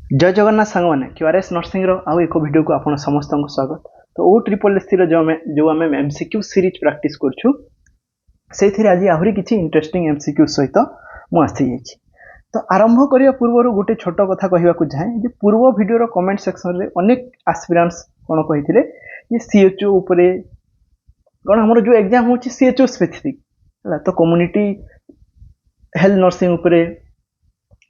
जय जगन्नाथ सांग मैंने क्यूआरएस नर्सिंग आउ एक वीडियो को आप समस्त को स्वागत। तो ओ ट्रिपल एस जो आम एमसीक्यू सीरीज प्रैक्टिस करूँ से आज आहरी किसी इंटरेस्टिंग एमसीक्यू सहित मुझे तो आरंभ करने पूर्व गोटे छोट कथा कहवाक चाहे पूर्व वीडियो कमेंट सेक्शन में अनेक एस्पिरेंट्स कौन कही सीएचओ उपरे कौन आम जो एग्जाम हो सीएचओ स्पेसिफिक है तो कम्युनिटी हेल्थ नर्सिंग उपरे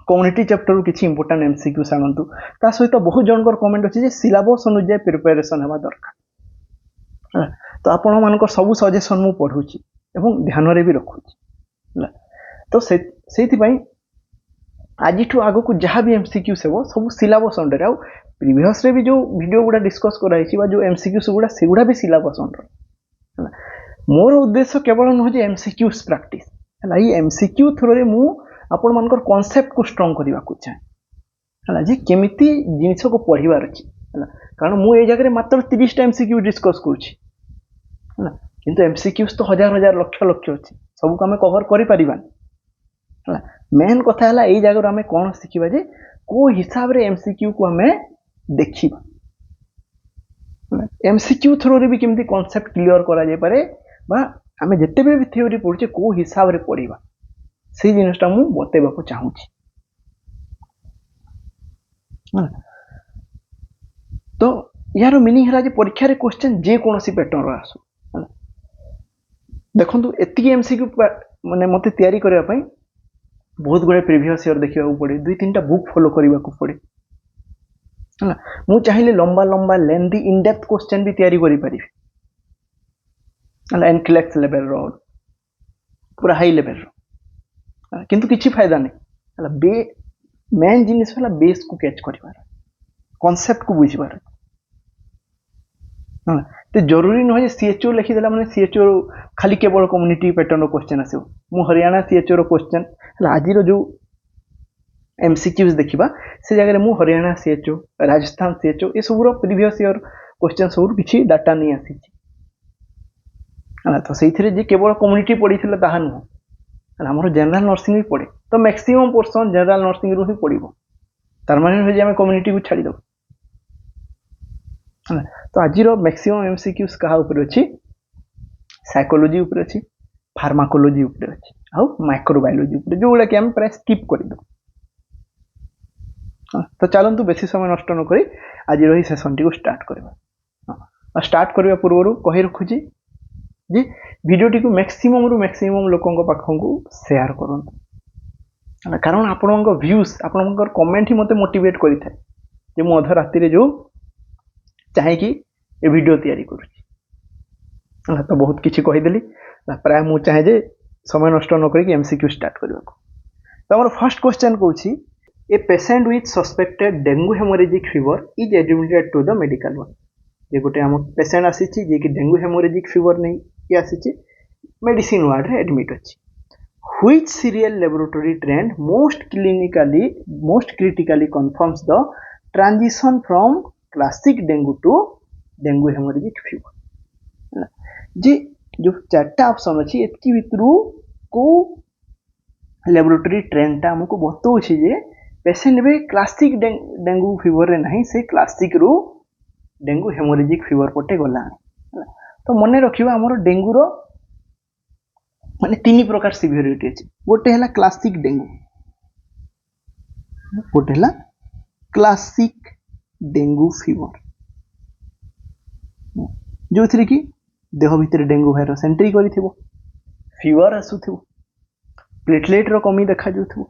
कम्युनिटी चैप्टर किसी इंपोर्टाट एमसीक्यू आनतु ता सहित बहुत जनकर कमेंट अच्छे सिलेबस अनुसार प्रिपेरेसन होगा दरकार तो आपण मान सब सजेसन मु पढ़ुची एवं ध्यान रे भी रखुची तो से आज आग को जहाँ भी एमसीक्यू सब सब सिलेबस अंडर आउ प्रीवियस रे भी जो वीडियो गुड़ा डिस्कस कराई जो एमसीक्यू गुड़ा से गुड़ा भी सिलेबस अंडर मोर उद्देश्य केवल नुहे एमसीक्यू प्रैक्टिस है ये एमसीक्यू थ्रू रे मु आपण मानकर कॉन्सेप्ट को स्ट्रॉन्ग करने को चाहे जी केमिति जिनिस को पढ़ार अच्छी है कारण मुझे जगह मात्र 30 एमसीक्यू डिस्कस करूँ किंतु एमसीक्यूज तो हजार हजार लक्ष लक्ष अच्छी सबको आम कवर कर मेन कथा है यही जगह आम कौन शिखा जे को हिसाब रे एमसीक्यू को आम देखा एमसीक्यू थ्रू रे भी केमिति कॉन्सेप्ट क्लियर करा जाय पारे बा आम जिते भी थ्योरी पढ़ुचे को हिसाब रे पढ़ा से जिनटा मु बतेबा चाहूँ तो यार मीनिंग है परीक्षा रे क्वेश्चन जे कौन सी पैटर्न आसू देखो एति एमसीक्यू माने मते तैयारी करने बहुत गुड़े प्रीवियस ईयर देखा पड़े 2-3टा बुक फॉलो करने को पड़े है मु चाहिए लंबा लंबा लेंथी इनडेप्थ क्वेश्चन भी तैयारी करि परिबे एनक्लेक्स लेवल रो पूरा हाई लेवल रो किंतु किसी फायदा नहीं मेन जिनिस है बेस को कैच कर कॉन्सेप्ट को बुझीबार तो जरूरी नुहे सीएचओ लिखिदेला मैंने सीएचओ खाली केवल कम्युनिटी पैटर्न क्वेश्चन आसो मु हरियाणा सीएचओ क्वेश्चन आज जो एमसीक्यूज देखा से जगह मु हरियाणा सीएचओ राजस्थान सीएचओ ये सब प्रीवियस ईयर क्वेश्चन सब किसी डाटा नहीं आसी तो से केवल कम्युनिटी पढ़ी ताहा नुह आम जनरल नर्सिंग भी पढ़े तो मैक्सिमम पोर्सन जनरल नर्सिंग रू ही पढ़ो तार माने आम कम्युनिटी को छाड़ीद तो आज मैक्सिमम एमसीक्यूज क्या अच्छी साइकोलोजी उपर अच्छी फार्माकोलोजी उपर अच्छी आउ माइक्रोबायोलॉजी उपर जो गुड़ा कि आम प्राय स्किप कर तो चलतु बेसी समय नष्ट न करी आज रही सेशन टी स्टार्ट करवा स्टार्ट करने पूर्व कही रखुची जे वीडियोटी को मैक्सिमम रु मैक्सिमम लोकों पाखक शेयर करूँ कारण आपण व्यूज आपण कमेंट ही मत मोटिवेट करें मु अध राति जो चाहे कि ये वीडियो तैयारी करुँच तो बहुत किसी कहीदेली प्राय मुझे चाहे जे समय नष्ट न करी एमसीक्यू स्टार्ट करने को तो आम फर्स्ट क्वेश्चन कौन a patient with suspected dengue haemorrhagic fever is admitted to the medical one ये गोटे आम पेशेंट आसी जे कि डेंगू हेमोरेजिक फीवर नहीं ये आसी मेडिसिन वार्ड रे एडमिट अच्छी which serial laboratory trend most critically confirms the transition from classic dengue to dengue haemorrhagic fever जी जो 4टा ऑप्शन अच्छी एतकी भितरु को लैबोरेटरी ट्रेंडटा हमको बताऊँ जे पेशेंट भी क्लासिक डेंगू फीवर रे नहीं से क्लासिक रू डेंगू हेमोरेजिक फीवर पटे गला तो मन रखिबा हमर डेंगू रो माने 3 प्रकार सिवियरिटी अछि गोटे हला क्लासिक डेंगू गोटे हला क्लासिक डेंगू फीवर जो थी कि देह भितर डेंगू भाइरस एंट्री करिथिबो फीवर आसुथिबो प्लेटलेट रो कमी देखा जाउथिबो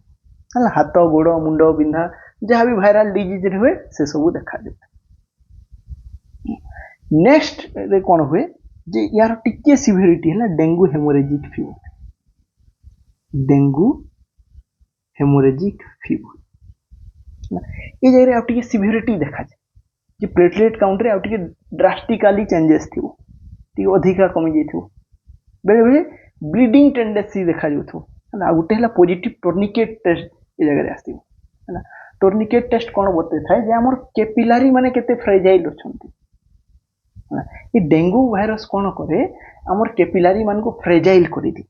हला हाथ गोड़ मुंड बिंधा जहाँ भी वायरल डिजीज हुए से सब देखा जाए नेक्स्ट रे कौन हुए जे यार टिके सिवियरिटी है डेंगू हेमोरेजिक फीवर ये जगह आउट सिवियरिटी देखा जाए कि प्लेटलेट काउंट रे आउट ड्रास्टिकली चेंजेस थी अधिका कमी जाइए बेले बेले ब्लीडिंग टेंडेंसी देखा जाए गोटे है पॉजिटिव टोर्निकेट टेस्ट ये जगह आसो है टोर्निकेट टेस्ट कौन बता थाए आम कैपिलारी माने केते फ्रेजाइल अच्छा ये डेंगू भाइरस कौन करे आमर कैपिलारी मान को फ्रेजाइल कर दी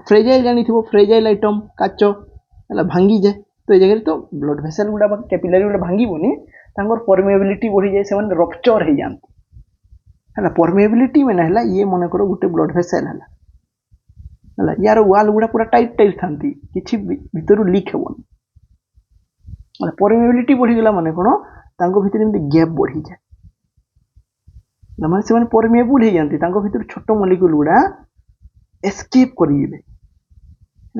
फ्रेजाइल जानी थो फ्रेजाइल आइटम काच है भांगी जाए तो ये जगह तो ब्लड भेसल गुड़ा कैपिलरी गुड़ा भांगीबनी परमेबिलिटी बढ़ी जाए से रप्चर हो जाती है परमेबिलिटी में है ये मन कर गोटे ब्लड भेसल है यार वाल गुड़ा पूरा टाइट टाइट था कि भीतर लीक हेबनी परमेबिलिटी बढ़ीगला माने कौन भीतर गैप बढ़ी जाए माने से परमेबुल हो जाती भीतर छोट मलिक्यूल गुड़ा एस्केप करेंगे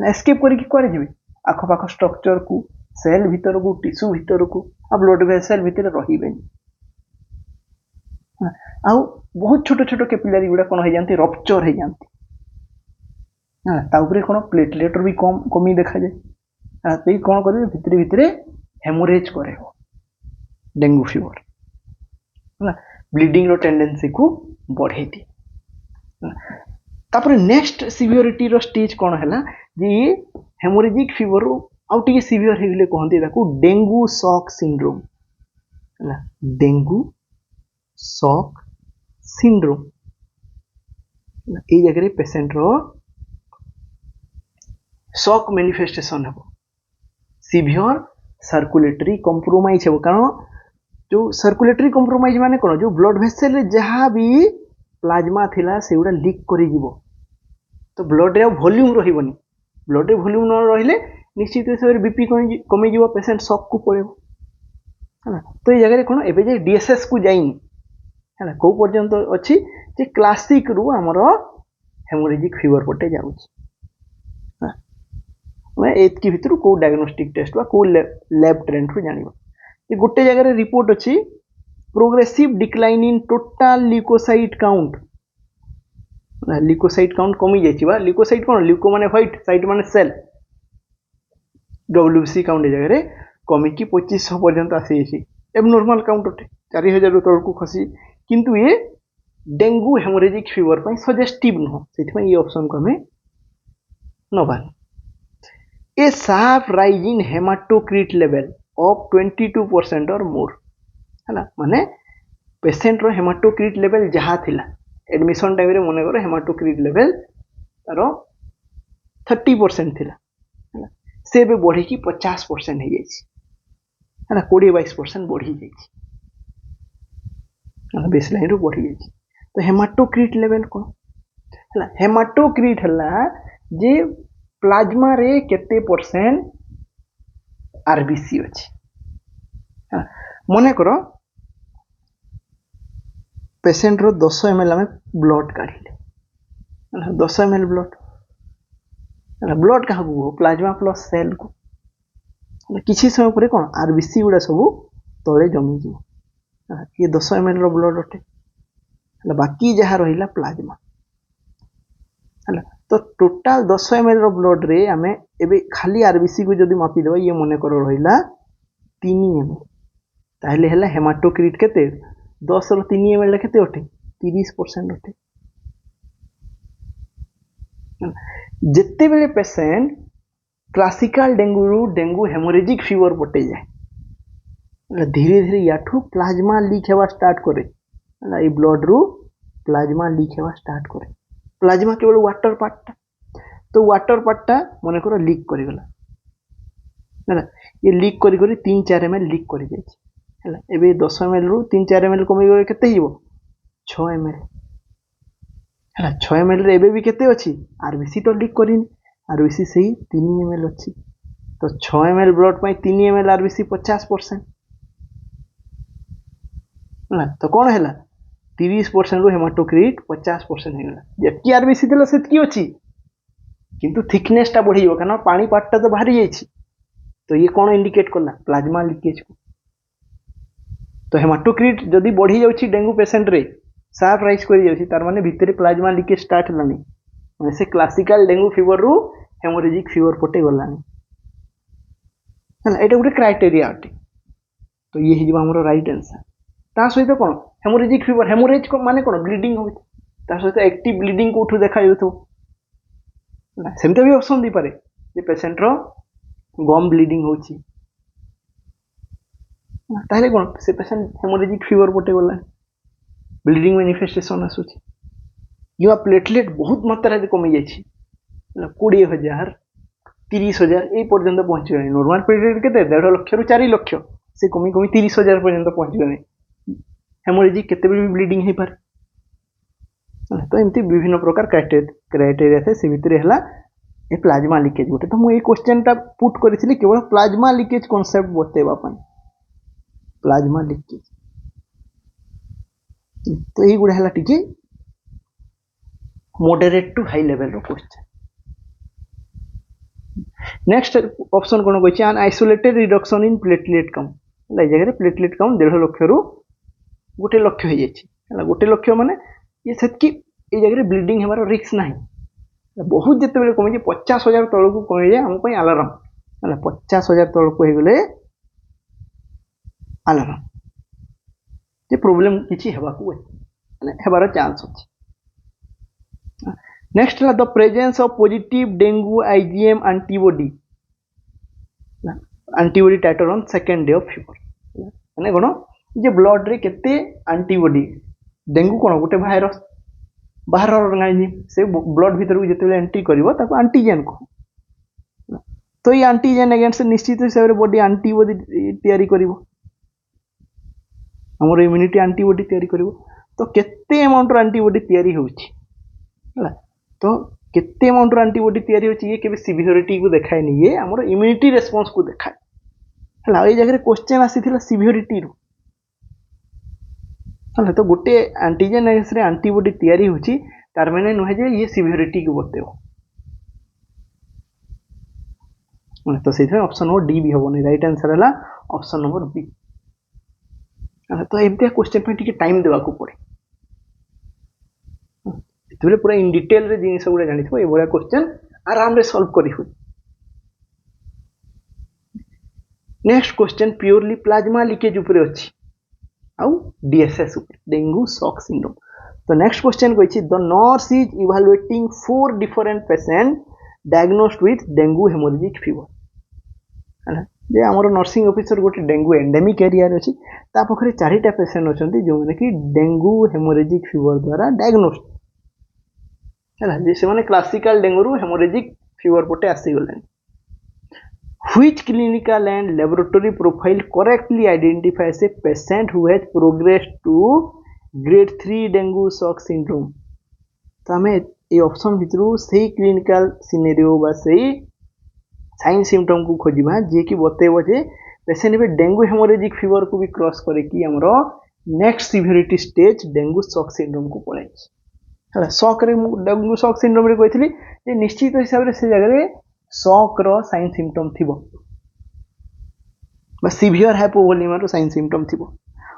एस्केप करके कुआड़े जी आखपाख स्ट्रक्चर को सेल भीतर को टिश्यू भीतर को आ ब्लड वेसल भीतर रही आ बहुत छोट छोट कैपिलरी गुड़ा कौन हो जाती रप्चर हो जाती कौन प्लेटलेट भी कमी देखा जाए तो कौन करेंगे भितर भितर हेमोरेज करे डेंगू फीवर है ब्लीडिंग रो टेंडेंसी को बढ़े दिए तापर नेक्स्ट सिवियरिटी रो स्टेज कौन है जे हेमोरेजिक फीवर आउ टिके सिवियर हेगले कहते ताको डेंगू शॉक सिंड्रोम है डेंगू शॉक सिंड्रोम ये जगह पेशेंट रो शॉक मैनिफेस्टेशन हे सिवियर सर्कुलेटरी कंप्रोमाइज हे कारण जो सर्कुलेटरी कंप्रोमाइज माने कौन जो ब्लड वेसल जहाँ भी प्लाज्मा थिला से गुड़ा लीक करी जीवो तो ब्लड रे वॉल्यूम रहिबनी ब्लड रे वॉल्यूम न रहिले निश्चित हिसाब से बीपी कमी जीवो पेशेंट शॉक को पड़ेबो है तो ये जगह कौन एबे जे डीएसएस को जाइनी है को पर्यंत अछि जे क्लासिक रु हमर हेमोरेजिक फीवर पटे जाउछि मैं एतकी भितर को डायग्नोस्टिक टेस्ट बा को लैब ट्रेंड रु जानिबो ये गोटे जगह रिपोर्ट अच्छी progressive decline in total leukocyte count leukocyte count कमी जाइए ल्यूकोसाइट कौन ल्यूको माने व्हाइट साइट माने सेल डब्ल्यूबीसी काउंट जगह कमिकी 2500 पर्यंत आसी एबनॉर्मल काउंट अटे 4000 तल को खसी किंतु ये डेंगू हेमोरेजिक फीवर पर सजेस्टिव नुह से ये ऑप्शन को हमें नबानी a sharp rise in haematocrit level of 22% और मोर है माने पेशेंट रो हेमाटोक्रिट लेवल जहाँ थिला एडमिशन टाइम रे मने करो हेमाटोक्रिट लेवल तार 30% थिला से बे बढ़ी की 50% हो जाइए है 20-22% बढ़ी जाइए बेसलाइन रो बढ़ी जाइए तो हेमाटोक्रिट लेवल कौन है हेमाटोक्रिट है जे प्लाज्मा रे केते परसेंट आरबीसी अच्छी मने करो पेशेंट रो 10 ml आम ब्लड काढ़िले 10 ml ब्लड ब्लड क्या हो प्लाज्मा प्लस सेल को किसी समय पर कौन आरबीसी गुड़ा सब तले जमी जीव ये 10 ml रो ब्लड अटे बाकी जहाँ रहा प्लाज्मा है तो टोटाल 10 ml रो ब्लड रे आम एबे खाली आरबीसी को जदि मापी देबा ये मने करो रहिला 3 ml ताहले हैला हेमाटोक्रिट केते 10 रो 3 ml केते अटे 30% अटे जिते बेले patient classical dengue haemorrhagic fever पटे जाए धीरे धीरे याठू प्लाज्मा लीक हेवा स्टार्ट करे ये ब्लड रु प्लाज्मा लीक हेवा स्टार्ट करे प्लाज्मा केवल वाटर पार्टा तो वाटर पार्टा मन कर लीक करगला ये लीक करी 3-4 ml लीक कर जाए एबे 10 ml रु 3-4 ml कमी गले केते हिबो 6 ml है 6 ml रे एबे भी केते अछि आरबीसी तो लीक करिन आरबीसी सही 3 ml अछि तो 6 ml ब्लड पई 3 ml आरबीसी 50% ना तो कौन हैला 30% रो हेमाटोक्रिट 50% हेगला जेतकी आरबीसी देला सेतकी अछि किंतु थिकनेस टा बढ़ियो कारण पानी पार्ट तो बाहरी जाइछि तो ये कौन इंडिकेट करला प्लाज्मा लीकेज को तो हेमाटोक्रिट जदि बढ़ी जाउछि डेंगू पेशेंट रे शार्प राइज कर जाउछि तार माने भितरे प्लाज्मा लीकेज स्टार्ट हलानी वैसे क्लासिकल डेंगू फीवर रु हेमोरेजिक फीवर पटे गलानी है एटा गुटे क्राइटेरिया अटे तो ये हिजबा हमरो राइट आंसर ता सहित कोन हेमोरेजिक फीवर हेमोरेज को माने कोन ब्लीडिंग हो ता सहित एक्टिव ब्लीडिंग को उठु देखा जाउथो सेमते भी ऑप्शन दी पारे जे पेशेंट रो गम ब्लीडिंग होछि ताहले कोन से पेशेंट हेमोरेजिक फीवर पटे गला ब्लीडिंग मैनिफेस्टेशन आसुछि युवा प्लेटलेट बहुत मात्रा रे कमी जाइछि 20,000 30,000 এই পর্যন্ত পৌঁছিগଲାଣି। নর্মাল ପ୍ଲେଟଲେଟ୍ କେତେ 1.5 ଲକ୍ଷରୁ 4 ଲକ୍ଷ, ସେ କମି କମି 30,000 ପର୍ଯ୍ୟନ୍ତ ପହଞ୍ଚିଗଲାଣି। ହେମୋରେଜିକ୍ କେତେବେଳେ ବି ବ୍ଲିଡିଂ ହେଇପାରେ। ତ ଏମିତି ବିଭିନ୍ନ ପ୍ରକାର କ୍ରାଇଟେରିଆ ଥାଏ, ସେ ଭିତରେ ହେଲା ଏ ପ୍ଲାଜମା ଲିକେଜ୍ ଗୋଟେ। ତ ମୁଁ ଏଇ କ୍ୱେଶ୍ଚନଟା ପୁଟ୍ କରିଥିଲି କେବଳ ପ୍ଲାଜମା ଲିକେଜ୍ କନସେପ୍ଟ ବତେଇବା ପାଇଁ, ପ୍ଲାଜମା ଲିକେଜ୍। ତ ଏଇଗୁଡ଼ା ହେଲା ଟିକେ moderate to high level ର question। नेक्स्ट ऑप्शन कोन कहछि an isolated reduction in platelet count। ला जगह प्लेटलेट काउंट 1.5 लक्ष रु 1 लक्ष हो जाछि। हला 1 लक्ष माने ये सेतकी ए जगह ब्लीडिंग हेबार रिस्क नाही। बहुत जते बेले कमे 50,000 तळ को कमे जे हम पई अलार्म। हला 50,000 तळ को हे गेले अलार्म जे प्रॉब्लम किछि हेबा को माने हेबार चांस अछि। नेक्स्ट है the presence of positive dengue IgM antibody titer on second day of fever. माने कोन जे ब्लड रे केते एंटीबॉडी, डेंगू कोन गोटे वायरस बाहर ऑर्गेनिज्म से ब्लड भीतर को जेते एंट्री करिवो ताको एंटीजन को। तो ये एंटीजन अगेंस्ट निश्चित हिसाब रे बॉडी एंटीबॉडी तयारी करिवो, हमर इम्यूनिटी एंटीबॉडी तयारी करिवो। तो केते अमाउंट रो एंटीबॉडी तयारी होउची हला। तो केते अमाउंट एंटीबॉडी तयारी होची ये केबे सिवियरिटी को देखाय नहीं, ये हमर इम्यूनिटी रिस्पांस को देखाय। हला ए जगह क्वेश्चन आसीथिला सिवियरिटी रो। हला तो गोटे एंटीजन अगेंस्ट रे एंटीबॉडी तयारी होची तार माने नहे जे ये सिवियरिटी को बतेबो। तो सेथे ऑप्शन नंबर डी भी होबो नहीं, राइट आंसर हला ऑप्शन नंबर बी। हला तो एमते क्वेश्चन पे टिके टाइम देबा को पड़े, तुले पूरा इन डिटेल रे जिनिस गुडा जानि थो ए बडा क्वेश्चन आराम रे सॉल्व करी हो। Next question purely plasma leakage ऊपर अछि आउ डीएसएस ऊपर, डेंगू शॉक सिंड्रोम। तो नेक्स्ट क्वेश्चन कहिछि the nurse is evaluating 4 different patient diagnosed with dengue haemorrhagic fever. हला जे हमर नर्सिंग ऑफिसर गोटे डेंगू एंडेमिक एरिया रे अछि, ता पखरे 4टा पेशेंट अछंती जो माने कि डेंगू हेमोरेजिक फीवर द्वारा डायग्नोस्ड है जे से माने क्लासिकल डेंगू रु हेमोरेजिक फीवर पटे आसी गले। Which clinical and laboratory profile correctly identifies a patient who has progressed to grade 3 dengue shock syndrome. तो हमें ए ऑप्शन भितरु सही क्लिनिकल सिनेरियो बा सही साइन सिम्पटम को खोजिबा जे कि बतेबो जे पेशेंट में डेंगू हेमोरेजिक फीवर को भी क्रॉस करे कि हमरो next severity stage dengue shock syndrome को पड़े। हला शॉक रे डेंगू शॉक सिंड्रोम रे कहथिली जे निश्चित हिसाब रे से जगह रे शॉक रो साइन सिम्पटम थिबो बा सिवियर हाइपोवोलेमिया रो साइन सिम्पटम थिबो।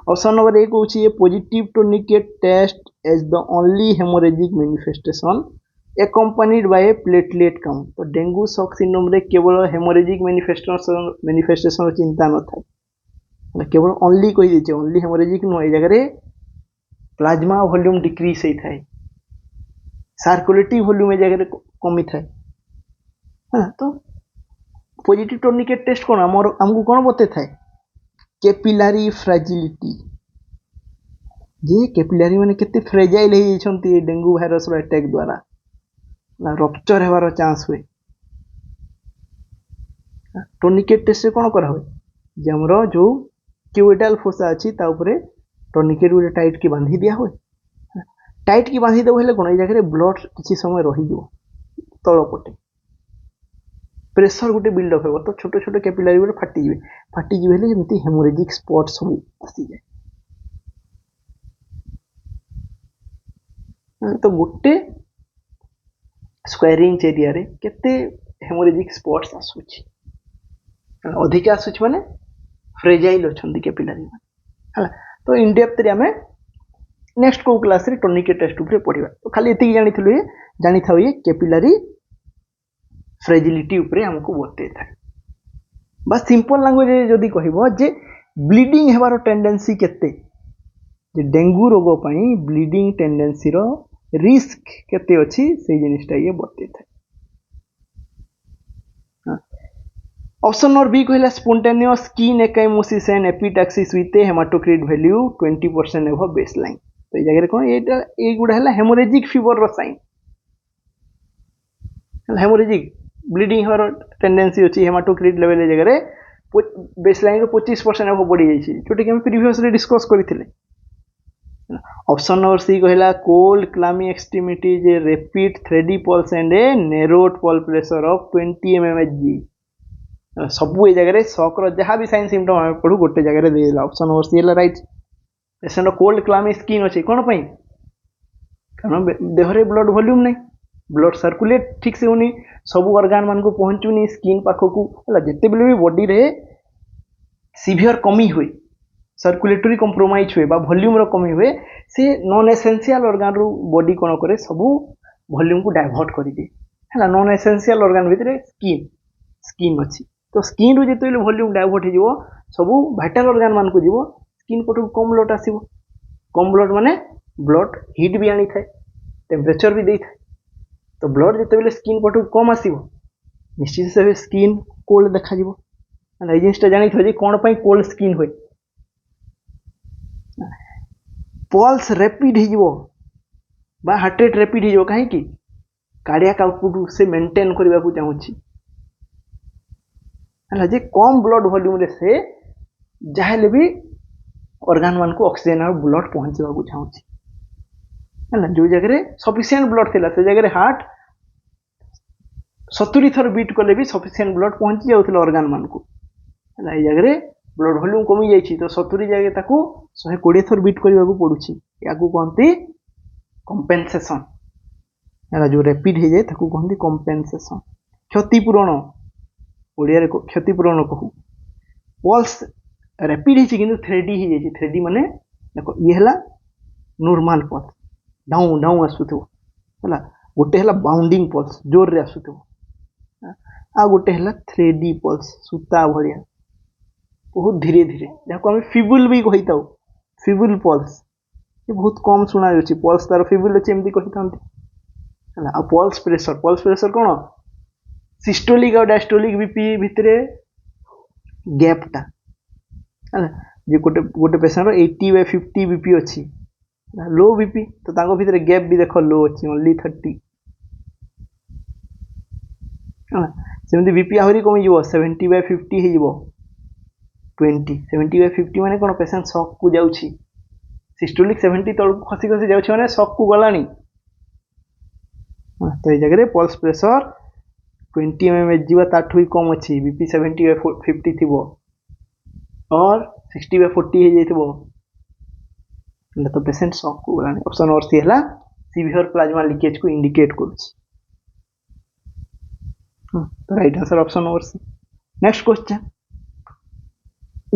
ऑप्शन नंबर 1 होची a positive tourniquet test as the only haemorrhagic manifestation accompanied by a platelet count। तो डेंगू शॉक सिंड्रोम रे केवल हेमोरेजिक मैनिफेस्टेशन चिंता न था, केवल ओनली कहि दिचे ओनली हेमोरेजिक नो ए जगह रे प्लाज्मा वॉल्यूम डिक्रीज होई थाए, सर्कुलेटिव वॉल्यूम ए जगह रे कमी थाए। हां तो पॉजिटिव टूर्निकेट टेस्ट कोन हमको कोन बते थाए कैपिलरी फ्रेजिलिटी, जे कैपिलरी माने केते फ्रेजाइल हे छंती डेंगू वायरस रो अटैक द्वारा ना रप्चर हेबार चांस हुए। टूर्निकेट टेस्ट से कोन करा हुए जे हमरो जो क्यूबिटल फोसा अछि ता ऊपर टूर्निकेट उले टाइट की बांधी दिया हुए। टाइट की बांधी देबो हेले कोन ए जगह रे ब्लड किछि समय रहि जो तळ पटे प्रेशर गुटे बिल्ड अप हेबो, तो छोटे छोटे कैपिलरी गुटे फाटी जिवे हेले जेमति हेमोरेजिक स्पॉट सब आसी जाय। तो गुटे स्क्वायर इंच एरिया रे केते हेमोरेजिक स्पॉट्स आसुची, अधिक आसुची माने फ्रेजाइल अछंती कैपिलरी हला। तो इन डेप्थ रे हमें नेक्स्ट को क्लास रे टूर्निकेट टेस्ट ऊपर पढिबा। तो खाली एति जानि थाउ ये कैपिलरी फ्रेजिलिटी ऊपर हमको बते था। बस सिंपल लैंग्वेज रे जदी कहिबो जे ब्लीडिंग हेबार टेंडेंसी केते, जे डेंगू रोग पई ब्लीडिंग टेंडेंसी रो रिस्क केते अछि से जिनिसटा ये बते था। ऑप्शन नंबर बी कहला spontaneous skin ecchymosis and epistaxis with a haematocrit value 20% above baseline. तो ए जगह रे कोन एटा ए गुडा हला हेमोरेजिक फीवर रो साइन। हेमोरेजिक ब्लीडिंग हर टेंडेंसी अच्छी हेमाटोक्रिट लेवल जगह बेसलाइन 25% अब बढ़ी जाइए जोटा कि हम प्रीवियसली डिस्कस करते। ऑप्शन नंबर सी कहला कोल्ड क्लामी एक्सट्रीमिटी जे rapid thready pulse and a narrowed pulse pressure of 20 mmHg सब ये जगह शॉक जहाँ भी साइन सिम्पटम आम पढ़ू गोटे जगह देला। ऑप्शन नंबर सी है राइट। पेशेंट कोल्ड क्लामी स्किन अच्छे कौन पाई कारण देहरे ब्लड वॉल्यूम नहीं ब्लड सर्कुलेट ठीक से होनी सब ऑर्गन मान को पहुंचुनी स्किन पाखक जिते बेले भी बॉडी रे सीवियर कमी हुए सर्कुलेटरी कंप्रोमाइज हुए वॉल्यूम रो कमी हुए से नॉन एसेंशियल ऑर्गन रू बॉडी कौन करे सब वॉल्यूम को डाइवर्ट कर दिए है नॉन एसेंशियल ऑर्गन भितर स्किन अच्छी तो स्किन रू जिते वॉल्यूम डाइवर्ट हो सब वाइटल ऑर्गन मान को जीव स्किन पटू कम ब्लड आसो कम ब्लड माने ब्लड हिट भी आनी थाए टेम्परेचर भी दे थाए तो ब्लड जिते बेले स्किन पटू कम आसो निश्चित से स्किन कोल्ड देखा ये जिनटा जानी थे कौन पाई कोल्ड स्किन हुए पल्स रैपिड हो हार्ट रेट रैपिड हो कहीं कार्डियक आउटपुट से मेंटेन करने को चाहूँगी जे कम ब्लड वॉल्यूम रे से जहाँ भी ऑर्गन मान को ऑक्सीजन और ब्लड पहुँचा चाहूँगी है जो जगह सफिशिएंट ब्लड थी से जगह हार्ट 70 थर बीट कले भी सफिशिएंट ब्लड पहुँची जाऊला ऑर्गन मान को है जगह ब्लड वॉल्यूम कमी जाइए तो 70 जगह 120 थर बीट करने को पड़ुछि या कहते कंपेनसेशन है जो रैपिड हो जाए कहते कंपेनसेशन क्षतिपूरण ओडिया क्षतिपूरण कहू पल्स रैपिड हो थ्रेडी हो जाए थ्रेडी माने देखो ये है नॉर्मल पल्स डाउन डाउन आसुथो है गोटे है बाउंडिंग पल्स जोर रे आसुथो आ गोटे है थ्रेडी पल्स सूता भाया बहुत धीरे धीरे जहाँ आम फिबुल भी कही था फिबुल पल्स ये बहुत कम शुणा जाए पल्स तार फिबुल अच्छे एमती कही था है पल्स प्रेशर कौन सिस्टोलिक और डायस्टोलिक बीपी भितर गैपटा है जे गोटे गोटे पेशेंट 80/50 बीपी अच्छी लो बीपी तो तांको भितर गैप भी देख लो अच्छी ओनली 30 सेमती बीपी आहरी कमी 70/50 हो 20 70/50 माने कौन पेशेंट शॉक को जाउछि सिस्टोलिक 70 तल खसी खसी जाउछि माने शॉक को गलानी तो ये जगह पल्स प्रेशर 20 mmHg ताठू ही कम अच्छी बीपी 70/50 थी और 60/40 हो जाए तो पेशेंट शॉक को गलानी। ऑप्शन और सी है सीवियर प्लाज्मा लीकेज को इंडिकेट करुछि तो राइट आंसर ऑप्शन और C. Next question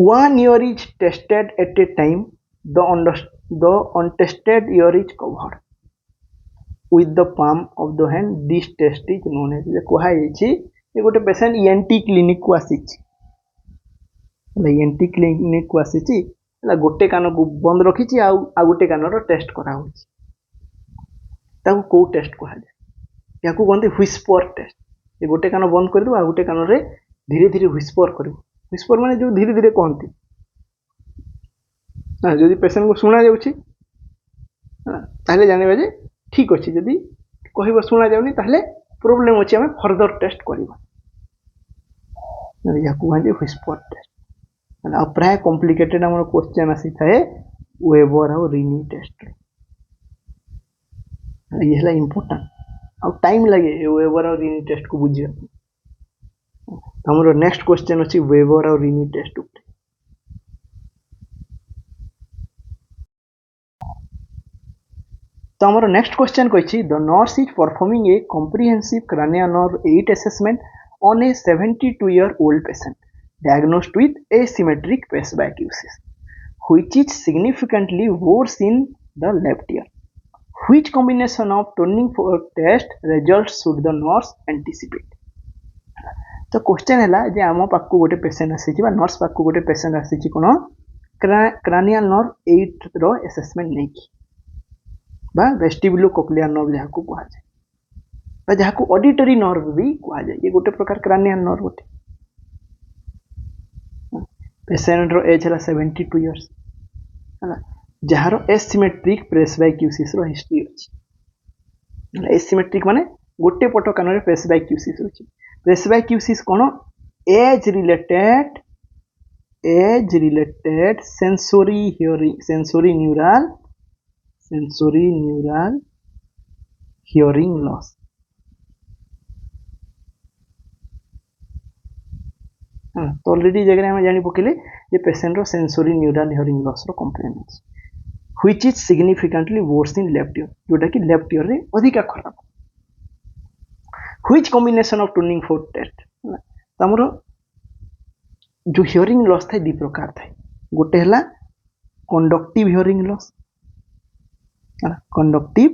1 ear is tested at a time the untested ear is covered with the palm of the hand this test is known as कहा ये गोटे patient ENT clinic को आसी ENT clinic को आसी गोटे कान को बंद रखी आ गोटे कान टेस्ट करा कौ टेस्ट कह या कहते व्हिस्पर टेस्ट ये गोटे कान बंद कर आ गोटे कान धीरे धीरे व्हिस्पर कर व्हिस्पर माने जो धीरे धीरे कहती जदि पेशेंट को शुणा जाने जानवा जे ठीक अच्छे जदि कह शुणा जाऊनी ताहले प्रोब्लेम अच्छे आम फर्दर टेस्ट करवा कहते व्हिस्पर टेस्ट आ प्राय कॉम्प्लिकेटेड आम क्वेश्चन आसी थाए वेबर और रिनी टेस्ट ये है इंपोर्टेंट आ टाइम लगे वेबर और रिनी टेस्ट को बुझा हमरो नेक्स्ट क्वेश्चन अछि वेबर और रिनी टेस्ट उपर तो हमरो नेक्स्ट क्वेश्चन कहिछि the nurse is performing a comprehensive cranial nerve 8 assessment on a 72-year-old patient diagnosed with asymmetric presbycusis which is significantly worse in the left ear. Which combination of tuning fork test results should the nurse anticipate? तो question है जे आम पाक गोटे patient आसी nurse पाक गोटे patient आसी कौन क्रानियल नर्व 8 रो एसेसमेंट नहीं की वेस्टिबुलोकोक्लियर नर्व जहाँ को कहुए जहाँ को ऑडिटरी नर्व भी कहुए ये गोटे प्रकार क्रानियल नर्व गोटे पेशेंट रो एज है 72 इयर्स है जार एसिमेट्रिक प्रेसबाइक्यूसिस रो हिस्ट्री अच्छी एसिमेट्रिक माने गोटे पट कान रे प्रेसबाइक्यूसिस अच्छी प्रेसबाइक्यूसिस कौन age related sensory neural hearing loss. तो ऑलरेडी जगह में जानी पकेले जे पेशेंट रो सेंसोरी न्यूरल हियरिंग लॉस रो कंप्लेन अछि which is significantly worse in left ear, जोटा कि लेफ्ट ईयर रे अधिका खराब। Which combination of tuning fork test, तो हमरो जो हियरिंग लॉस थाए दी प्रकार थाए, गोटे हला conductive hearing loss, conductive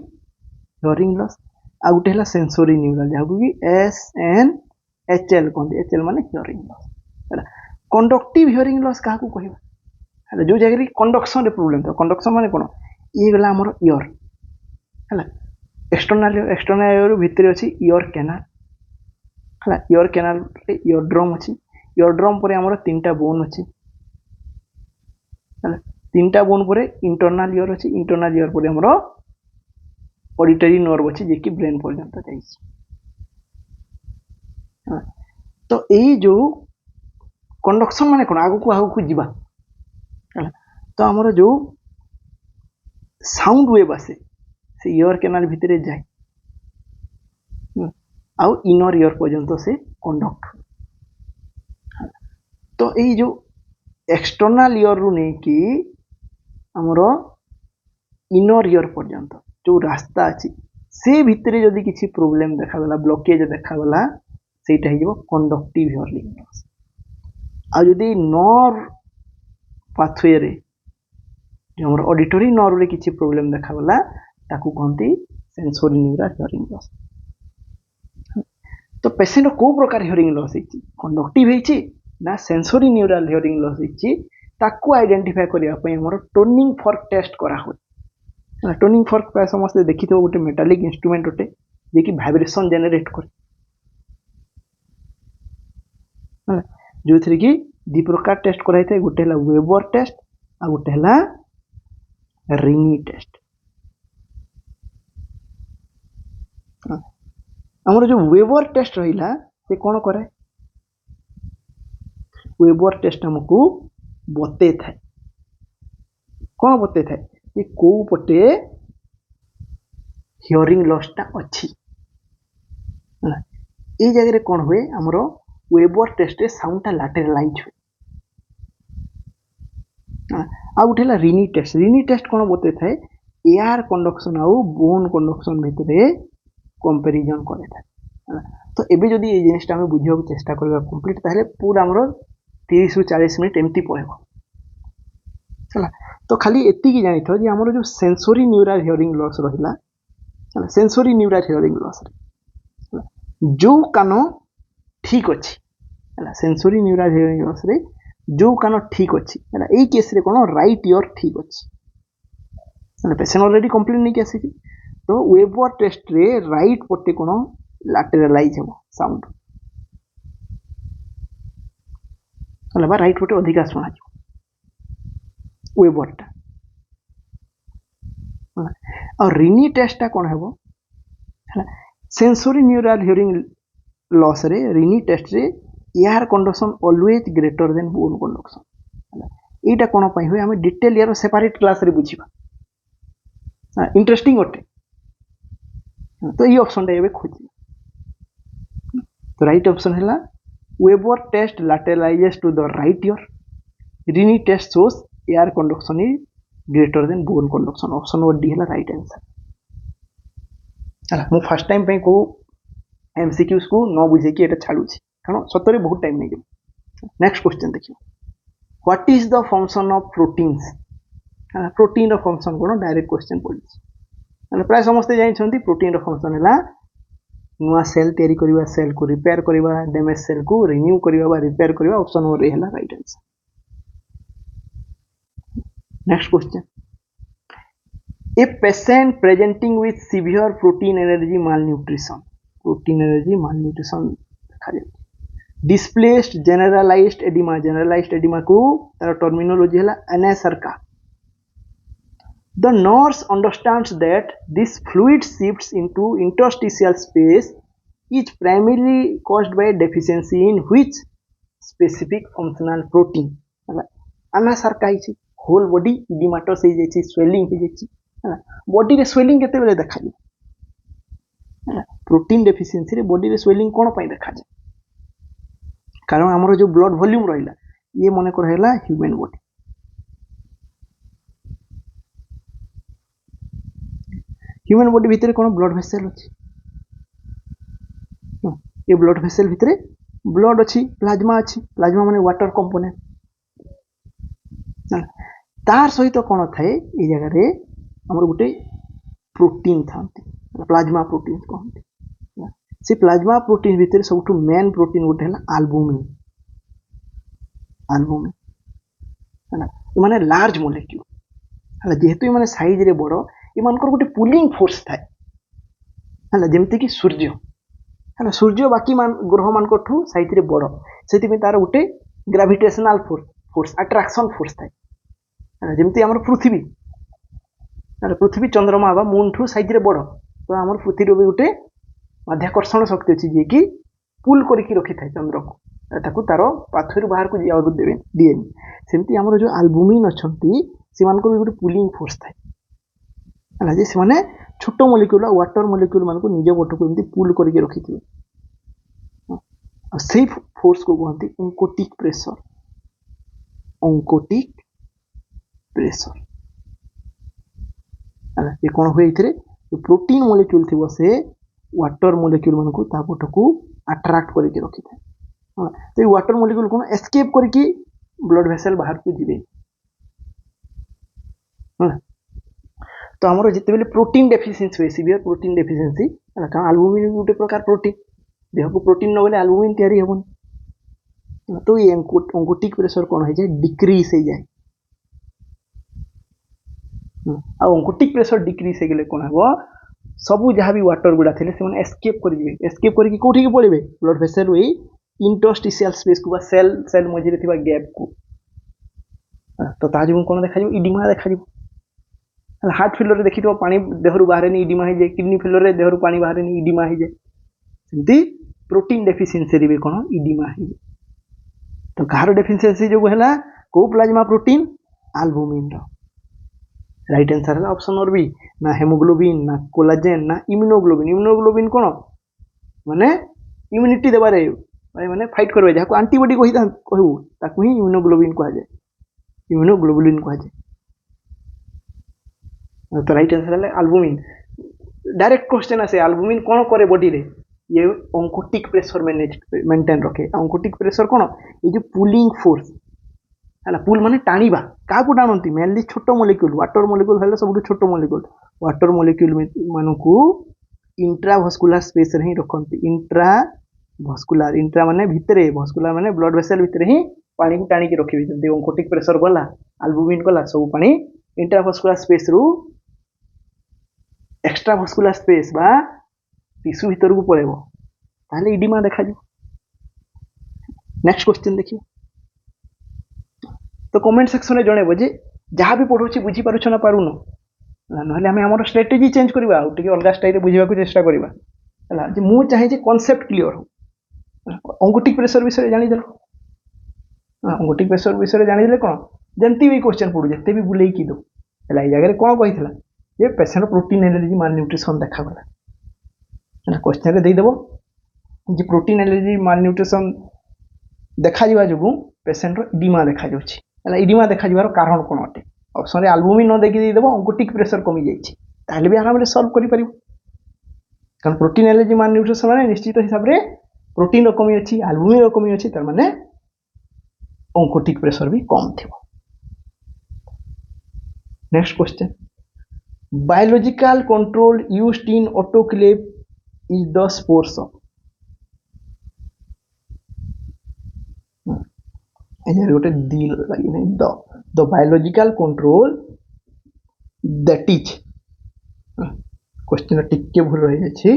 hearing loss, आ गोटे हला सेंसोरी न्यूरल जहा कि SNHL कहते, HL माने hearing loss. Conductive hearing loss क्या कहवा, जो जगह कंडक्शन रे प्रॉब्लम था, कंडक्शन माने कोन, ये गला हमर ईयर हला, एक्सटर्नल ईयर भितर अछि ईयर कैनाल हला, ईयर कैनाल रे ईयर ड्रम अछि, ईयर ड्रम परे हमर तीनटा बोन अछि हला, तीनटा बोन परे इंटरनल ईयर अछि, इंटरनल ईयर परे हमर ऑडिटरी नर्व अछि जे कि ब्रेन पर्यंत जाइछि। तो यही जो कंडक्शन माने कोन, आगु को जीवा, तो हमर जो साउंड वेव आसे से ईयर कैनाल भितर जाए आउ इनर ईयर पर्यंत से कंडक्ट। तो यही जो एक्सटर्नल ईयर रु नहीं कि हमर इनर ईयर पर्यंत जो रास्ता अछि से भितर जदि किसी प्रॉब्लम देखागला, ब्लॉकेज देखागला, सेटा हिजो कंडक्टिव हियरिंग लॉस। आ जदि नर्व पाथवे रे जो हमर ऑडिटरी नर्व रे किसी प्रॉब्लम देखागला ताकू कहंती सेंसोरी न्यूरल हियरिंग लॉस। तो पेशेंट को प्रकार हियरिंग लॉस हिची, कंडक्टिव हिची ना सेंसोरी न्यूरल हियरिंग लॉस हिची, ताकू आइडेंटिफाई करिया पई हमर टोनिंग फॉर्क टेस्ट करा होय। टोनिंग फॉर्क प्राय समस्त देखिथो, गोटे मेटालिक इंस्ट्रूमेंट होते जे कि वाइब्रेशन जनरेट करे, जो थी कि दी प्रकार टेस्ट कराई थे, गोटे हला वेबर टेस्ट आ गोटे हला रिनी टेस्ट। हमर जो वेबर टेस्ट रहिला से कोन करे, वेबर टेस्ट हमकू बते थाए, कोन बते थाए कि को पटे हियरिंग लॉस टा अछि। ए जगह रे कोन हुए, हमरो वेबर टेस्ट रे साउंड टा लैटरलाइज हुए। आ उठेला रिनी टेस्ट, रिनी टेस्ट कोन बते थाए, एयर कंडक्शन आउ बोन कंडक्शन भितरे कंपैरिजन करे थाए। तो एबे जदि ए जिनिसटा हम बुझियो चेष्टा करबा कंप्लीट, ताहले पूरा हमरो 30 रु 40 मिनिट एमती पळेबो हला। तो खाली एति की जानि थो जे हमरो जो सेंसोरी न्यूरल हियरिंग लॉस रहिला हला, सेंसोरी न्यूरल हियरिंग लॉस रे जो कानो ठीक अछि हला, सेंसोरी न्यूरल हियरिंग लॉस रे जो कानो ठीक अछि हला, एई केस रे कोन राइट ईयर ठीक अछि हला, पेशेंट ऑलरेडी कंप्लेन नहीं केसी थी। तो वेबर टेस्ट रे राइट पटे कोन लैटरलाइज हेबो साउंड हला, बा राइट पटे अधिका सुना जो वेबर टा हला। और रिनी टेस्ट टा कोन हेबो हला, सेंसोरी न्यूरल हियरिंग लॉस रे रिनी टेस्ट रे air conduction always greater than bone conduction हला। एटा कोन पई होय, हम डिटेल यार सेपरेट क्लास रे बुझिबा, इंटरेस्टिंग अटे। तो ये ऑप्शन एबे खोजी, तो राइट ऑप्शन है Weber test lateralises to the right ear, Rinne test shows air conduction is greater than bone conduction, option number D है राइट आंसर हला। मु फर्स्ट टाइम पे को एमसीक्यूज को न बुझे कि एटा छाडू छी, कारण सतरे बहुत टाइम नहीं जे। नेक्स्ट क्वेश्चन देखियो, what is the function of proteins हला, प्रोटीन रो फंक्शन कोन डायरेक्ट क्वेश्चन पड़ी हला। प्राय समस्त जानि छथि प्रोटीन रो फंक्शन हैला नुआ सेल तैयारी करिवा, सेल को रिपेयर करिवा, डैमेज सेल को रिन्यू करिवा बा रिपेयर करिवा, ऑप्शन नंबर ए हैला right answer. Next question, a patient presenting with severe protein energy malnutrition, protein energy malnutrition देखा जाए, displaced generalised oedema, generalised oedema को तार टर्मिनोलॉजी हैला anasarca. The nurse understands that this fluid shifts into interstitial space is primarily caused by deficiency in which specific functional protein आना सार कहीं whole body इडिमाटस हो जाए स्वेलिंग हो जाए बॉडी रे स्वेलिंग केते बेले देखा जाए प्रोटीन डेफिशिएंसी रे बॉडी रे स्वेलिंग कोन पई देखा जाए कारण हमरो जो ब्लड वॉल्यूम रहिला ये मने कर हैला ह्यूमन बॉडी ह्यूमन बॉडी भितर कोन ब्लड वेसल अछि ये ब्लड वेसल भितर ब्लड अच्छी प्लाज्मा माने वाटर कंपोनेंट तार सहित कौन थाए ये जगह आमर गोटे प्रोटीन था प्लाज्मा प्रोटीन कहते से प्लाज्मा प्रोटीन भितर सब मेन प्रोटीन गोटे है आल्बुमिन माने लार्ज मोलेक्यूल है जेहेतु ये साइज रे बड़ इन गोटे पुलिंग फोर्स थाए जमती कि सूर्य है सूर्य बाकी ग्रह मान साइज रे बड़ से तार गोटे ग्राविटेशनल फोर्स अट्राक्शन फोर्स थाए जमती आमर पृथ्वी चंद्रमा बा मून ठू साइज रे बड़ तो आमर पृथ्वी भी गोटे माध्याकर्षण शक्ति अच्छी जी कि पुल करके रखी था चंद्र को ताकू तार पाथर बाहर को जावा देवे दिएनि सेमती आमर जो आल्बुमिन अच्छी से भी गोटे पुलिंग फोर्स थाए जे से छोट मोलिक्यूल वाटर मोलिक्यूल मान को निज पट को पुल करके रखी थे से फोर्स को कहते ओंकोटिक प्रेशर ये कौन हुए जो प्रोटीन मोलिक्यूल थी से वाटर मोलिक्यूल मान को पट को अट्राक्ट करके रखी था तो ये वाटर मोलिक्यूल कौन एस्केप करके ब्लड वेसल बाहर को जीवे तो आमर जिते प्रोटीन डेफिशिएंसी हुए सीवियर प्रोटीन डेफिशिएंसी कारण आल्बुमिन गोटे प्रकार प्रोटीन देह को प्रोटीन न बोले आल्बुमिन तैयारी हेबन तो ये ओंकोटिक प्रेशर कौन हो जाए डिक्रीज हो जाए ओंकोटिक प्रेशर डिक्रीज हो गले कौन हे सबू जहाँ भी वाटर गुड़ा थे से एस्केप करके कौटी पड़े ब्लड वेसल हुई इंटरस्टिशियल स्पेस को सेल मझे गैप को तो ता जो कौन देखा इडिमा देखा हार्ट फेलर देखी पानी देहरु बाहर नहीं इडिमा हो जाए किडनी फेलर देहरु पानी बाहर नहीं इडिमा हो जाए सेमती प्रोटीन डेफिशिएंसी भी कौन इडिमा हो जाए तो कहार डेफिशिएंसी जो है को plasma protein albumin right answer है ऑप्शन और बी ना हेमोग्लोबिन ना कोलाजेन ना इम्यूनोग्लोबिन कौन माने इम्यूनिटी देवारे माने फाइट करबे जहाँ एंटीबॉडी कही कहू ताकू ही इम्यूनोग्लोबिन कहा जाए इम्यूनोग्लोबुलिन कहा जाए तो राइट आंसर है आल्बुमिन डायरेक्ट क्वेश्चन आसे आल्बुमिन कौन करे बॉडी रे ये ओंकोटिक प्रेशर मेंटेन रखे ओंकोटिक प्रेशर कौन ये जो पुलिंग फोर्स है पुल माने टाणीबा क्या टाणती मेनली छोट मोलिक्यूल वाटर मोलिक्यूल है सब छोट मोलिक्यूल वाटर मोलिक्यूल मान को इंट्राभस्कुलर स्पेस रे ही रखती इंट्राभस्कुलर इंट्रा माने भितरे भस्कुलर माने ब्लड वेसल भितर ही पानी को टाणी रखिए जब ओंकोटिक प्रेशर गला आल्बुमिन गला सब पानी इंट्राभस्कुलर स्पेस रु एक्स्ट्रा भस्कुलर स्पेस बा टिश्यू भीतर को पड़ेबो ताले इडिमा देखा जो नेक्स्ट क्वेश्चन देखिए तो कमेंट सेक्शन में जणेबो जे जहाँ भी पढ़ो बुझी पारुछ ना पारुन ना आम स्ट्रेटेजी चेंज करवा अलग स्टाइल बुझा चेष्टा करवा है जे मु चाहे जे कॉन्सेप्ट क्लियर हो ओंकोटिक प्रेशर विषय जानीदेल ओंकोटिक प्रेशर विषय जानीदेले कौन जमती भी क्वेश्चन पढ़ू जिते भी बुले की दो है जगह कौन कही ये पेसेंट प्रोटीन एलर्जी माल न्यूट्रिशन देखागला क्वेश्चन देदेव जे प्रोटीन एलर्जी माल न्यूट्रिशन देखा जो पेसेंट इडिमा देखा है इडिमा देखा कारण कौन अटे ऑप्शन आल्बुमिन न देखी देदेव ओंकोटिक प्रेशर कमी जाइए भी आराम से सॉल्व कर कारण प्रोटीन एलर्जी माल न्यूट्रिशन माने निश्चित हिसाब से प्रोटीन कमी अच्छी आल्बुमिन कमी अच्छी तार माने ओंकोटिक प्रेशर भी कम थी। Next question biological control used in autoclave is the spores of गोटे दी लगे नहीं the biological control that is question टिके भूल रही है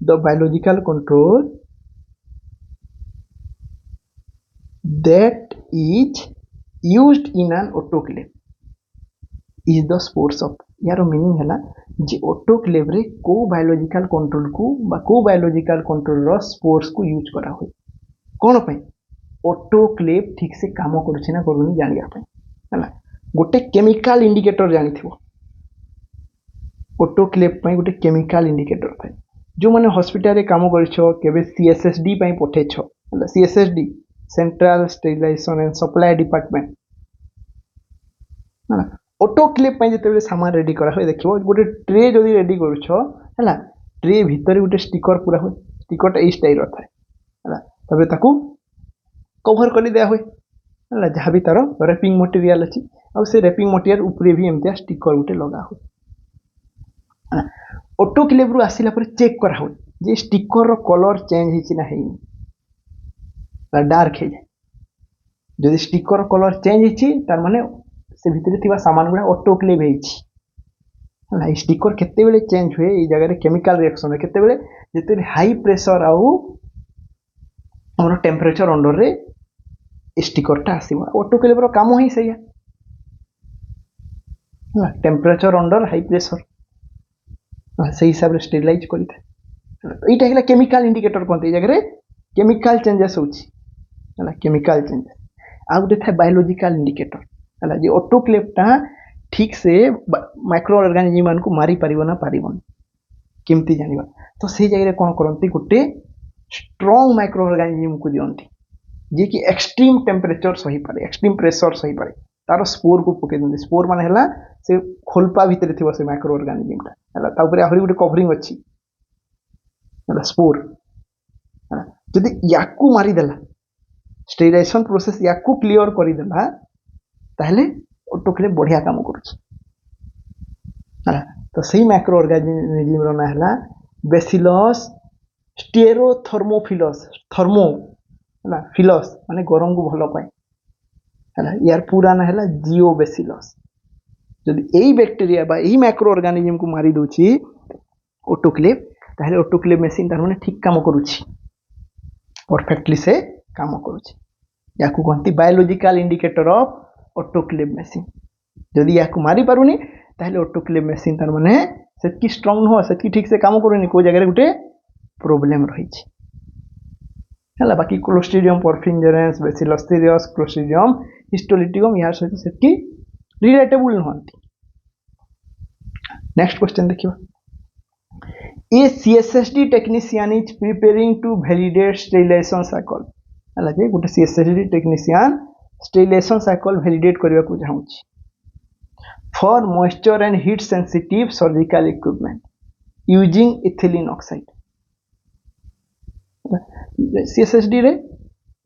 the biological control that is used in an autoclave is the source of यार मीनिंग है जे autoclave रे को बायोलॉजिकल कंट्रोल को बा को बायोलॉजिकल कंट्रोल रो स्पोर्स को यूज करा हुए कौन पे ऑटोक्लेव ठीक से काम करुछि ना करूनी जानिया पे हैला गोटे केमिकल इंडिकेटर जानी थिबो ऑटोक्लेव पे गोटे केमिकल इंडिकेटर थाए जो माने हॉस्पिटल रे काम करछो केबे सीएसएसडी पे पठेछो हैला CSSD central sterilisation and supply department हैला ऑटोक्लेव पे जेते सामान रेडी करा होय देखिबो गोटे ट्रे जदी रेडी करूछो हैला ट्रे भीतर गोटे स्टिकर पूरा होय स्टिकर ए स्टाइल रहता है हैला तबे ताकू कवर कर दिया हुए है जहाँ भी तार रेपिंग मटेरियल अच्छी और से रेपिंग मटेरियल ऊपर भी एमती स्टिकर गोटे लगा हुए ऑटोक्लेव रु आसिला पर चेक करा हुए जे स्टिकर रो कलर चेंज हिची ना हेनी डार्क हे जाए जदि स्टिकर रो कलर चेंज हिची तार माने से भितरे थिबा सामान गुडा ऑटोक्लेव हेची हला स्टिकर केते बेले चेंज हुए ए जगह रे केमिकल रिएक्शन है केते बेले जेते हाई प्रेशर आउ हमर टेम्परेचर अंडर रे स्टिकर टा आसीबा ऑटोक्लेव रो काम ही सही है टेम्परेचर अंडर हाई प्रेशर सही हिसाब रे स्टेरिलाइज करिता तो एटा हला केमिकल इंडिकेटर कोनते जगह रे केमिकल चेंजेस होची हला केमिकल चेंजेस आ गुटे था बायोलॉजिकल इंडिकेटर हला जे ऑटोक्लेव टा ठीक से माइक्रो ऑर्गेनिज्म मान को मारी परिबो ना परिबो केमती जानिबा तो सही जगह रे कोन करंती गुटे स्ट्रांग माइक्रो ऑर्गेनिज्म को दियंती जे कि एक्सट्रीम टेम्परेचर सही पारे एक्सट्रीम प्रेशर सही पारे तार स्पोर को पके दंदी स्पोर माने हला से खोलपा भीतर थिबो से माइक्रो ऑर्गेनिज्म ता हला ता ऊपर आहुरी गुटे कवरिंग अछि हला स्पोर हला जदी याकू मारी देला स्टेरिलाइजेशन प्रोसेस याकू क्लियर करि देला ताहले ऑटोक्लेव बढ़िया काम करूछ हला तो सही माइक्रो ऑर्गेनिज्म रो ना हला बेसिलस स्टेरोथर्मोफिलस थर्मो हला फिलस माने गरम को भलो पाए हला यार पूरा ना हला जियोबेसिलस जदि एई बैक्टीरिया बा एई माइक्रो ऑर्गेनिज्म को मारी दोची ऑटोक्लेव ताहले ऑटोक्लेव मशीन तार माने ठीक काम करूची परफेक्टली से काम करूची याकू कहंती biological indicator of autoclave machine जदि याकू मारी पारुनी ताहले ऑटोक्लेव मशीन तार माने सेटकी स्ट्रांग हो सेटकी ठीक से काम करूनी को जगह रे गुटे प्रॉब्लम रही छी हला बाकी Clostridium perfringens Bacillus cereus Clostridium histolyticum यार सहित सेटकी रिलेटेबल नहंती नेक्स्ट क्वेश्चन देखिबा a CSSD technician is preparing to validate sterilisation cycle हला जे गुटे CSSD technician sterilisation cycle validate करबा को चाहूची for moisture and heat sensitive surgical equipment using ethylene oxide CSSD रे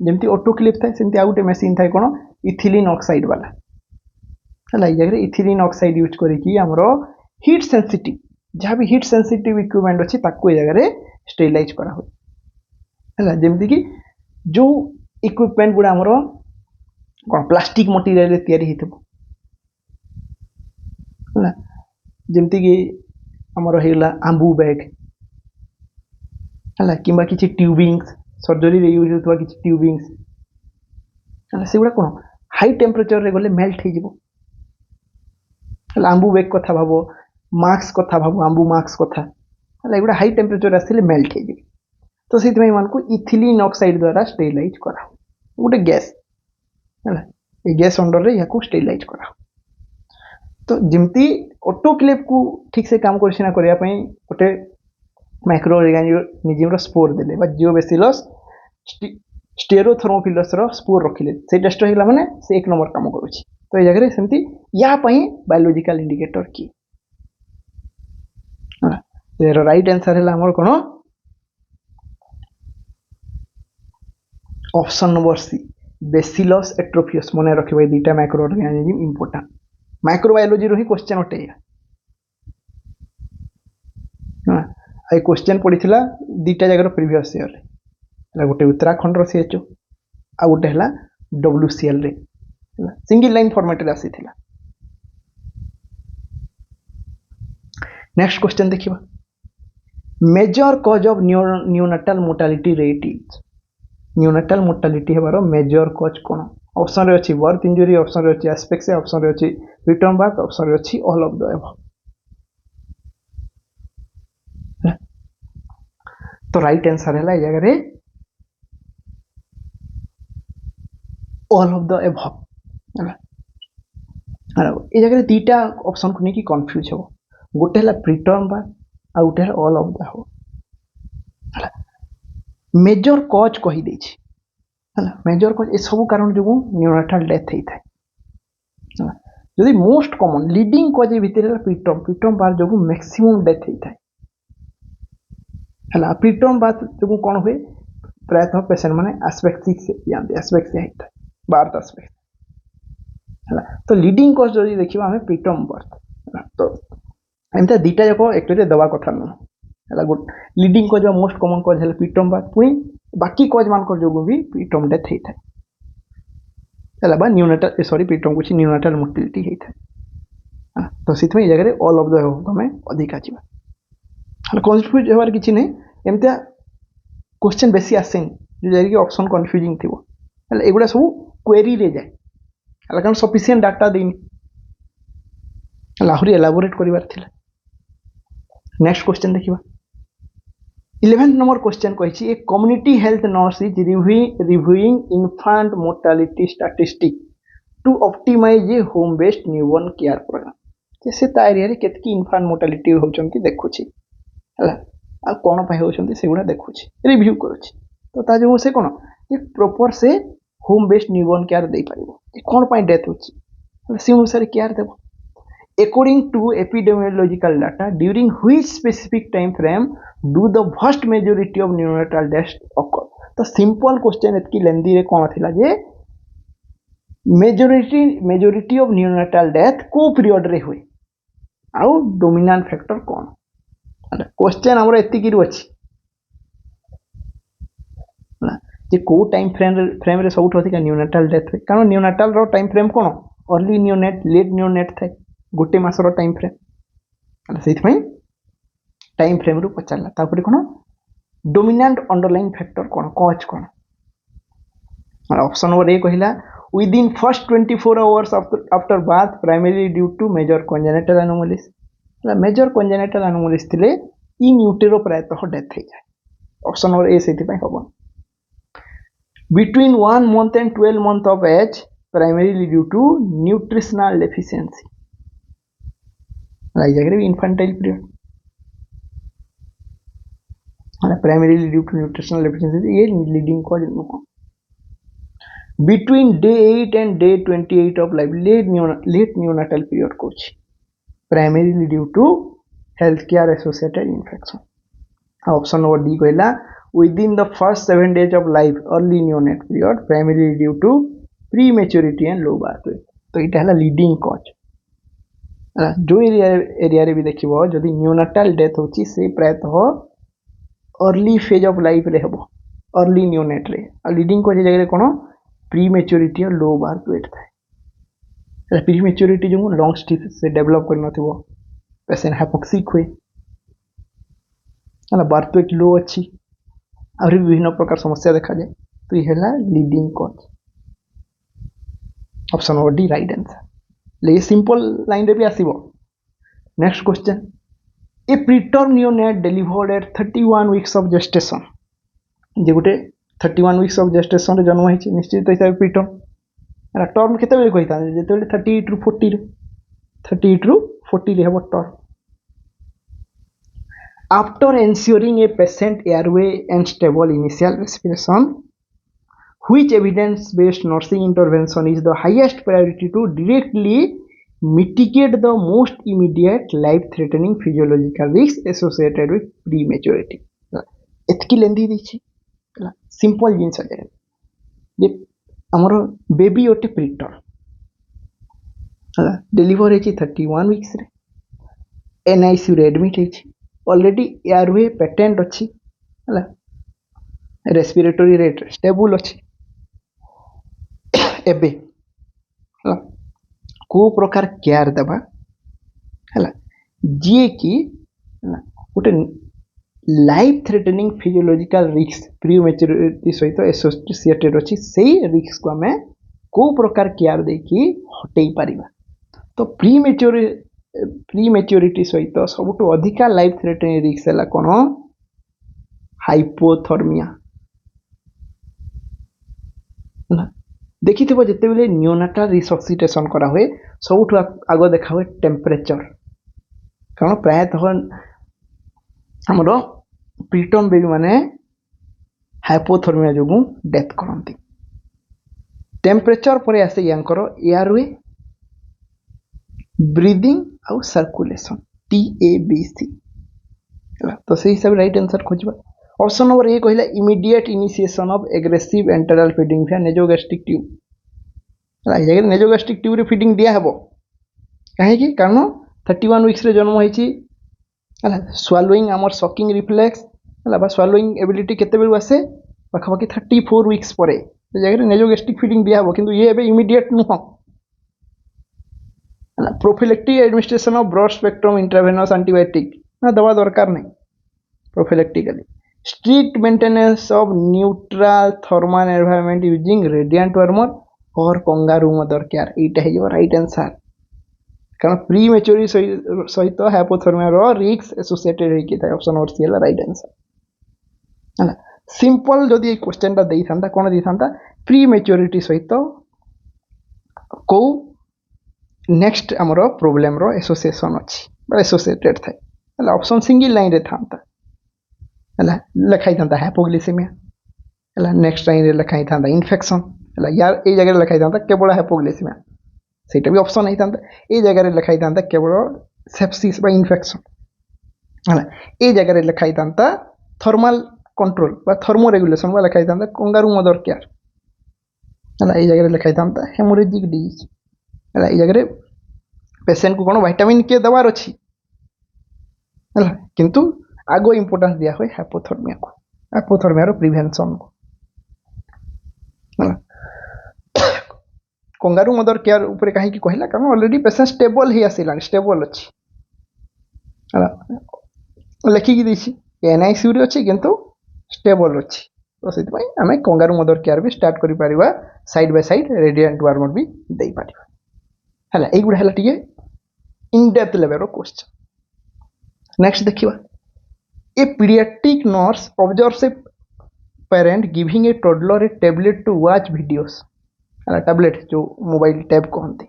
जेमती ऑटोक्लेव था सेमती आउटे मशीन था कोन इथिलीन ऑक्साइड वाला हला ई जगह इथिलीन ऑक्साइड यूज करिकी हमरो हीट सेंसिटिव जहाँ भी हीट सेंसिटिव इक्विपमेंट अछि ताको ई जगह रे स्टेरिलाइज करा हो हला जेमती कि जो इक्विपमेंट गुडा हमरो कोन प्लास्टिक मटेरियल रे तयारी हितबो हला जेमती कि हमरो हेला आंबू बैग हला किंबा किछि ट्यूबिंग्स सर्जरी रे यूज होतबा किछि ट्यूबिंग्स हला सेगुडा कोन हाई टेम्परेचर रे गले मेल्ट हे जिवो हला आंबू बैग कथा भाबो मास्क कथा भाबो आंबू मास्क कथा हला एगुडा हाई टेम्परेचर आसिले मेल्ट हे जिवो तो सेति मै मानको इथिलीन ऑक्साइड द्वारा स्टेरिलाइज करा गोटे गैस हला ए गैस अंडर रे याकू स्टेरिलाइज करा तो जिमती ऑटोक्लेव को ठीक से काम करछिना करिया पई गोटे माइक्रो ऑर्गेनिज्म रो स्पोर देले बा जियोबेसिलस स्टेरोथर्मोफिलस रो स्पोर रखिले से टेस्ट हिला माने से एक नंबर काम करूची तो ए जगह रे सेमती या पई बायोलॉजिकल इंडिकेटर की तेरो राइट आंसर हिला हमर कोन ऑप्शन नंबर सी बेसिलस एट्रोफियस मने रखिबे दुटा माइक्रो ऑर्गेनिज्म इंपोर्टेंट माइक्रोबायोलॉजी रो ही क्वेश्चन उठे हां आई क्वेश्चन पड़ीथिला दुटा जगह प्रीवियस ईयर रे गोटे उत्तराखंड रो सीएचओ आ गोटे हला डब्ल्यूसीएल रे सिंगल लाइन फॉर्मेट रे आसीथिला नेक्स्ट क्वेश्चन देखिबा major cause of neonatal mortality rate is neonatal mortality हेबारो मेजर कॉज कोन ऑप्शन रे अछि बर्थ इंजरी ऑप्शन रे अछि एस्पेक्सिया ऑप्शन रे अछि रिटर्न बैक ऑप्शन रे अछि ऑल ऑफ द अबव तो राइट आंसर है ये जगह ऑल ऑफ द एबव ये जगह दीटा ऑप्शन को नहीं कंफ्यूज हो गोटे है प्रीटर्म बार आ गोटे है ऑल ऑफ द हो मेजर कज कही देछि मेजर कज ए सब कारण जो न्यूनाटाल डेथ होता है जदि मोस्ट कॉमन लीडिंग कज भितर प्रीटर्म बार जो मैक्सिमम डेथ होता है प्रीटर्म बार जो कौन हुए प्रायतः पेशेंट माने एस्पेक्सिस जाते एस्पेक्सिया होता है बार्थ एस्पेक्ट है तो लीडिंग कज जो देखा आम प्रीटर्म बर्थ तो एमती दीटा जाक एक्चुअली दवा कथा नुह है लीडिंग कज मोस्ट कॉमन कज है प्रीटर्म बार पुणी बाकी कज मान जो भी प्रीटर्म डेथ होता है न्यूनाटाल सॉरी प्रीटर्म कुछ न्यूनाटाल मोर्टालिटी होता है तो से जगह ऑल ऑफ द आम अधिका जावा कन्फ्यूज होवार किसी नहीं एमती क्वेश्चन बेसी आसे जो जैसे ऑप्शन कन्फ्यूजिंग थी एगुड़ा सब क्वेरी रे जाए कारण सफिशिएंट डाटा देनी आहरी एलाबोरेट करार नेक्स्ट क्वेश्चन देखा 11th नंबर क्वेश्चन कही a community health nurse is reviewing infant mortality statistic to optimise a home based newborn care programme से एरिया केतकी इन्फांट मोर्टालिटी होचंती देखुची है आ कौन होचंती सेगुड़ा देखुची रिव्यू करुची तो ता जो से कौन ये प्रॉपर से होम बेस्ड न्यूबॉर्न केयर दे पारिबो कौन पाई डेथ होची से अनुसार केयर देबो according to epidemiological data during which specific time frame do the vast majority of neonatal deaths occur तो simple question एतकी लेंदी रे कौन थिला जे मेजॉरिटी ऑफ neonatal death को पीरियड रे हुए आउ डोमिनेंट फैक्टर कौन क्वेश्चन हमर एतकी रो अछि जे को टाइम फ्रेम रे सबुठ अधिक neonatal death हुए कारण neonatal रो टाइम फ्रेम कौन अर्ली neonate लेट neonate थाए गोटे मासर टाइम फ्रेम से टाइम फ्रेम रू पचारा तापर कौन डोमिनेंट अंडरलाइन फैक्टर कौन कज कौन ऑप्शन नंबर ए कहला within first 24 hours after birth primary due to major congenital anomalies major congenital anomalies थिले इन यूटेरो प्रायतः डेथ हो जाए ऑप्शन नंबर ए से हम between 1 month and 12 month of age primarily due to nutritional deficiency infantile period primarily due to nutritional deficiency ये leading cause between day 8 and day 28 of life late neonatal period coach primarily due to healthcare associated infection option number D कहला within the first 7 days of life early neonate period primarily due to prematurity and low birth weight तो ये है leading cause जो area रे भी देखिबो जदि न्यूनाटाल death होची से प्रायतः अर्ली फेज ऑफ लाइफ रे हबो अर्ली न्यूनेट रे आ लीडिंग को जगह कोन प्रीमेच्योरिटी और लो बर्थ वेट थाए प्रीमेच्योरिटी जो लंग्स से डेवलप कर नथिबो पेशेंट हाइपोक्सिक हुए है बर्थ वेट लो अच्छी और विभिन्न प्रकार समस्या देखा जाए तो ये है leading cause option number D right answer ले सिंपल लाइन रे भी आसीबो next question a preterm neonate delivered at 31 weeks of gestation जे गोटे 31 वीक्स ऑफ जेस्टेशन रे जन्म होइछि निश्चित हिसाब प्रीटर्म टर्म केते बेले कहिता जेते 38 ରୁ 40 रे 38 ରୁ 40 रे हबो term after ensuring a patient airway and stable initial respiration which evidence-based nursing intervention is the highest priority to directly mitigate the most immediate life-threatening physiological risks associated with prematurity. एतकी लेंदी दिछि सिंपल जिंस जे हमर बेबी ओटे preterm deliver होछि 31 weeks रे एनआईसीयू रे एडमिट होछि ऑलरेडी एयरवे पेटेंट अछि हला रेस्पिरेटरी रेट स्टेबल अछि एबे को प्रकार केयर देबा हला जे कि गोटे life threatening physiological risk prematurity सहित एसोसिएटेड अछि सेही रिस्क को हमें को प्रकार केयर देकी हटेई परिबा तो प्रीमेच्योरिटी सहित सबुठ अधिका लाइफ थ्रेटनिंग रिस्क हला कोन हाइपोथर्मिया देखि जिते बेले नियोनाटाल रिससिटेशन करा हुए सबुठ आग देखा हुए टेम्परेचर कारण प्रायतः हमर प्रीटर्म बेबी माने हाइपोथर्मिया जो डेथ करती टेम्परेचर पर आसे यांकर एयरवे ब्रीदिंग आउ सर्कुलेशन TABC तो से हिसाब राइट आंसर खोजबा ऑप्शन नंबर ए कहला immediate initiation of aggressive enteral feeding भ्या नेजोगैस्ट्रिक ट्यूब है नेजोगैस्ट्रिक ट्यूब रे फीडिंग दिया हेबो कहीं कारण 31 वीक्स रे जन्म होईची है स्वालोइंग आमर सकिंग रिफ्लेक्स है स्वालोइंग एबिलिटी केते बेलु आसे पाखापाखि 34 वीक्स पर जगह नेजोगैस्ट्रिक फीडिंग दिया हेबो किंतु ये एबे इमीडिएट नुह prophylactic administration of broad spectrum intravenous antibiotic दवा दरकार नहीं prophylactically strict maintenance of neutral thermal environment using radiant warmer और कंगारू मदर केयर एटा है जो राइट आंसर कारण प्री मैच्योरिटी सहित हाइपोथर्मिया रो रिस्क एसोसिएटेड है कि ऑप्शन नंबर सी है राइट आंसर है सिंपल जदी क्वेश्चन ता देई थांता कोन देई थांता प्री मैच्योरिटी सहित को नेक्स्ट हमरो प्रॉब्लम रो एसोसिएशन अछि बा एसोसिएटेड थाए हला ऑप्शन सिंगल लाइन रे थांता हला लिखाई थांता हाइपोग्लिसेमिया हला नेक्स्ट लाइन रे लिखाई थांता इन्फेक्शन हला यार ए जगह लिखाई थांता केवल हाइपोग्लिसेमिया सेटा भी ऑप्शन नहीं थांता ए जगह रे लिखाई थांता केवल सेप्सिस बा इन्फेक्शन हला ए जगह रे लिखाई थांता थर्मल कंट्रोल बा थर्मो रेगुलेशन बा लिखाई थांता कंगारू मदर केयर हला ए जगह रे लिखाई थांता हेमोरेजिक डिजीज हला ए जगह रे पेशेंट को कोन विटामिन के दवार अछि हला किंतु आगो इंपोर्टेंस दिया हुए हाइपोथर्मिया रो प्रिवेंशन को हला कंगारू मदर केयर ऊपर कहीं की कहला कारण ऑलरेडी पेशेंट स्टेबल ही आसिलान स्टेबल अछि हला लेखि की दिछि एनआईसीयू रे अछि किंतु स्टेबल अछि तो सेति पई हमें कंगारू मदर केयर भी स्टार्ट करि परिबा side by side radiant warmer भी देई परिबा हला एई गुडा हला टिके इन डेप्थ लेवल रो क्वेश्चन नेक्स्ट देखिबा a paediatric nurse observes a parent giving a toddler a tablet to watch videos हला टैबलेट जो मोबाइल टैब कहते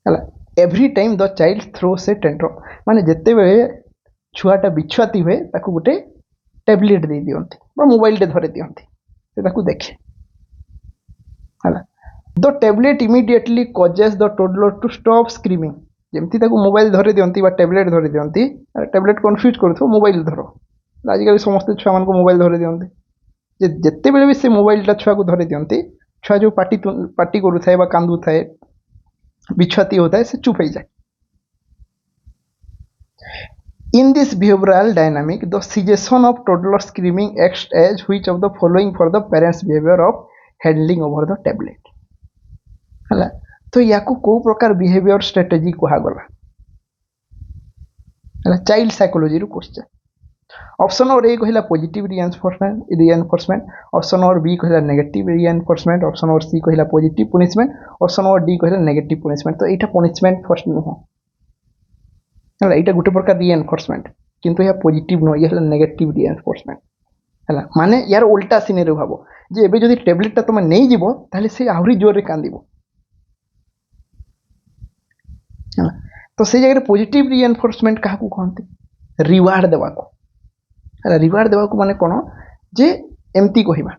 हला every time the child throws a tantrum माने जत्ते बेले छुआटा बिछुआती हुए ताकू गोटे टैबलेट दे दियंती बा मोबाइल टे धरे दियंती से ताकू देखे हला the tablet immediately causes the toddler to stop screaming जेमती ताकू मोबाइल धरे दियंती बा टैबलेट धरे दियंती टैबलेट कंफ्यूज करथो मोबाइल धरो आजिकल समस्त छुआ मान को मोबाइल धरे दियंती जे जत्ते बेले भी से मोबाइल टा छुआ को धरे दियंती छुआ जो पार्टी करू थाए बा कांदू थाए बिछुआती होता है से चुप हो जाए in this behavioural dynamic the suggestion of toddler screaming act as which of the following for the parents behaviour of handling over the tablet हला तो याकू को प्रकार बिहेवियर स्ट्रेटजी कहा गला हला चाइल्ड साइकोलॉजी रो क्वेश्चन ऑप्शन नंबर ए कहला positive reinforcement option number B कहला negative reinforcement option number C कहला positive punishment option number D कहला नेगेटिव पनिशमेंट तो एटा पनिशमेंट फर्स्ट नुह हला एटा गुटे प्रकार रिइंफोर्समेंट किंतु या पॉजिटिव नो ये हला नेगेटिव रिइंफोर्समेंट हला माने यार उल्टा सिनेरियो भाबो जे एबे जदी टैबलेट ता तुम नै जीवो ताले से आहुरी जोर रे कांदिबो तो से जगह पॉजिटिव रिइंफोर्समेंट कहा को कहते रिवार्ड देवा को हला रिवार्ड देवा को माने कोन जे एमती कहिबा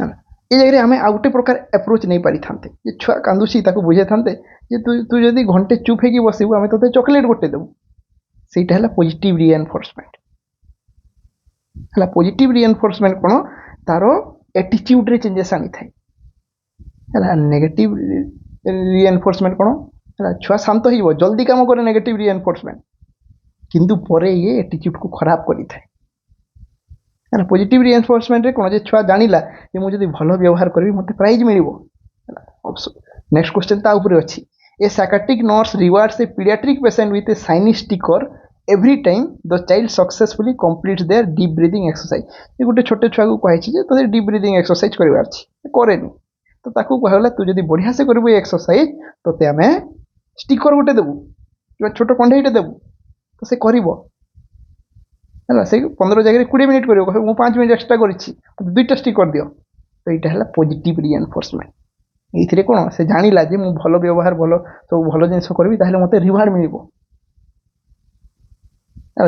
हला ए जगह हमें आउटे प्रकार अप्रोच नहीं पारि थांते जे छुआ कांदुसी ताको बुझे थांते जे तू जदी घंटे चुप हेकी बसिबो हमें तते चॉकलेट गोटे देबो सेटा हला पॉजिटिव रिइंफोर्समेंट हला पॉजिटिव रिइंफोर्समेंट कोन तारो एटीट्यूड रे चेंजेस आनी थाए हला नेगेटिव रिइंफोर्समेंट कोन हला छुआ शांत हिबो जल्दी काम करे नेगेटिव रिइंफोर्समेंट किंतु परे ये एटीट्यूड को खराब करि थाए हला पॉजिटिव रिइंफोर्समेंट रे कोन जे छुआ जानिला जे मु जदी भलो व्यवहार करबी मते प्राइज मिलिबो हला नेक्स्ट क्वेश्चन ता ऊपर अछि a psychiatric nurse rewards a paediatric patient with a shiny sticker every time the child successfully completes their deep breathing exercise ये गोटे छोटे छुआ को कहै छी जे तो डीप ब्रीथिंग एक्सरसाइज करबार छी करेनी तो ताकू कहला तू जदी बढ़िया से करबो एक्सरसाइज तते हमें स्टिकर गोटे देबू कि छोट कंढईटे देबू तो से करिवो है से 15 जगह 20 मिनिट कर 5 मिनिट एक्सट्रा कर 2टा स्टिक कर दियो तो यहाँ है पॉजिटिव रिइनफोर्समेंट ये कौन से जानिला जे मु भल व्यवहार भल सब भल जिन करी ताहले मते रिवार्ड मिलिबो